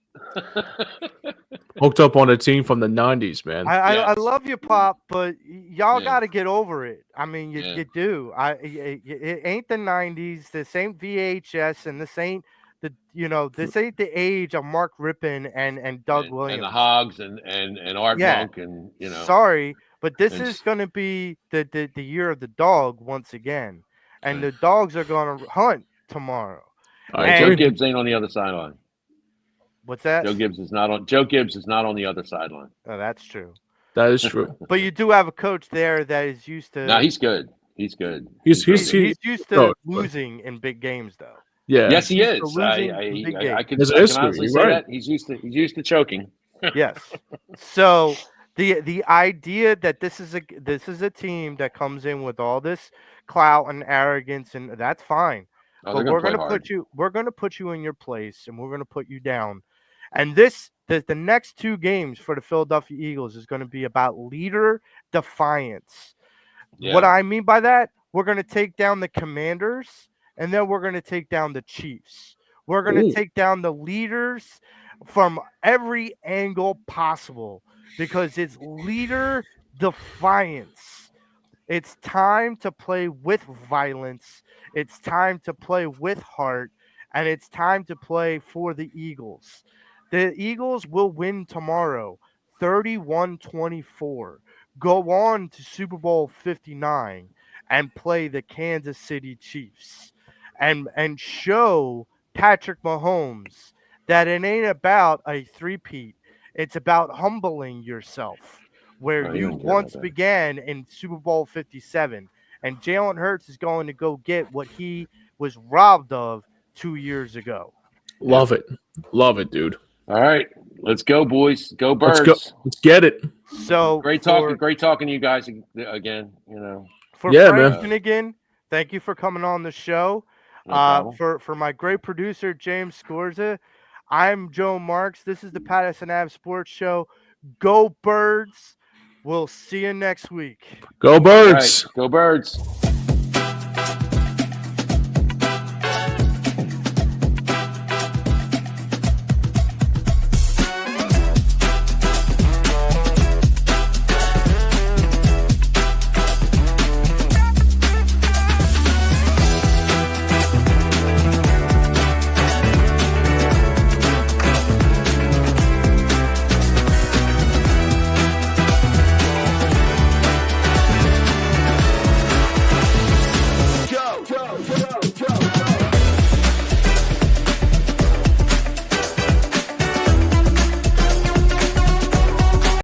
Hooked up on a team from the 90s, man. I Yes. love you, Pop, but y'all Yeah. got to get over it. I mean, you, Yeah. you do. It ain't the 90s. This ain't VHS, and this ain't this ain't the age of Mark Rippon and Doug Williams. And the Hogs and Art Yeah. Monk and Sorry, but this and is going to be the year of the dog once again, and the dogs are going to hunt tomorrow. I Joe agree. Gibbs ain't on the other sideline. What's that? Joe Gibbs is not on the other sideline. Oh, that's true. That is true. But you do have a coach there that is used to. No, he's good. He's good. He's He's used to no, losing in big games, though. yeah. Yes, he He's is. losing I big can, There's a I can history, honestly you're say right. that he's used to choking. Yes. So the idea that this is a team that comes in with all this clout and arrogance, and that's fine. Oh, But they're we're gonna gonna play hard. put you in your place, and we're gonna put you down. And the next two games for the Philadelphia Eagles is going to be about leader defiance. Yeah. What I mean by that, we're going to take down the Commanders, and then we're going to take down the Chiefs. We're going to Ooh. take down the leaders from every angle possible because it's leader defiance. It's time to play with violence. It's time to play with heart, and it's time to play for the Eagles. The Eagles will win tomorrow, 31-24. Go on to Super Bowl 59 and play the Kansas City Chiefs and show Patrick Mahomes that it ain't about a three-peat. It's about humbling yourself where Oh, you you don't care about once that. began in Super Bowl 57. And Jalen Hurts is going to go get what he was robbed of 2 years ago. Love it. Love it, dude. All right, let's go, boys. Go Birds. Let's go. Let's get it. So Great talking to you guys again. For Yeah, Frank man. Finnegan, thank you for coming on the show. No problem. For my great producer James Scorza, I'm Joe Marks. This is the Pattison Ave Sports Show. Go Birds. We'll see you next week. Go All Birds. right, go Birds.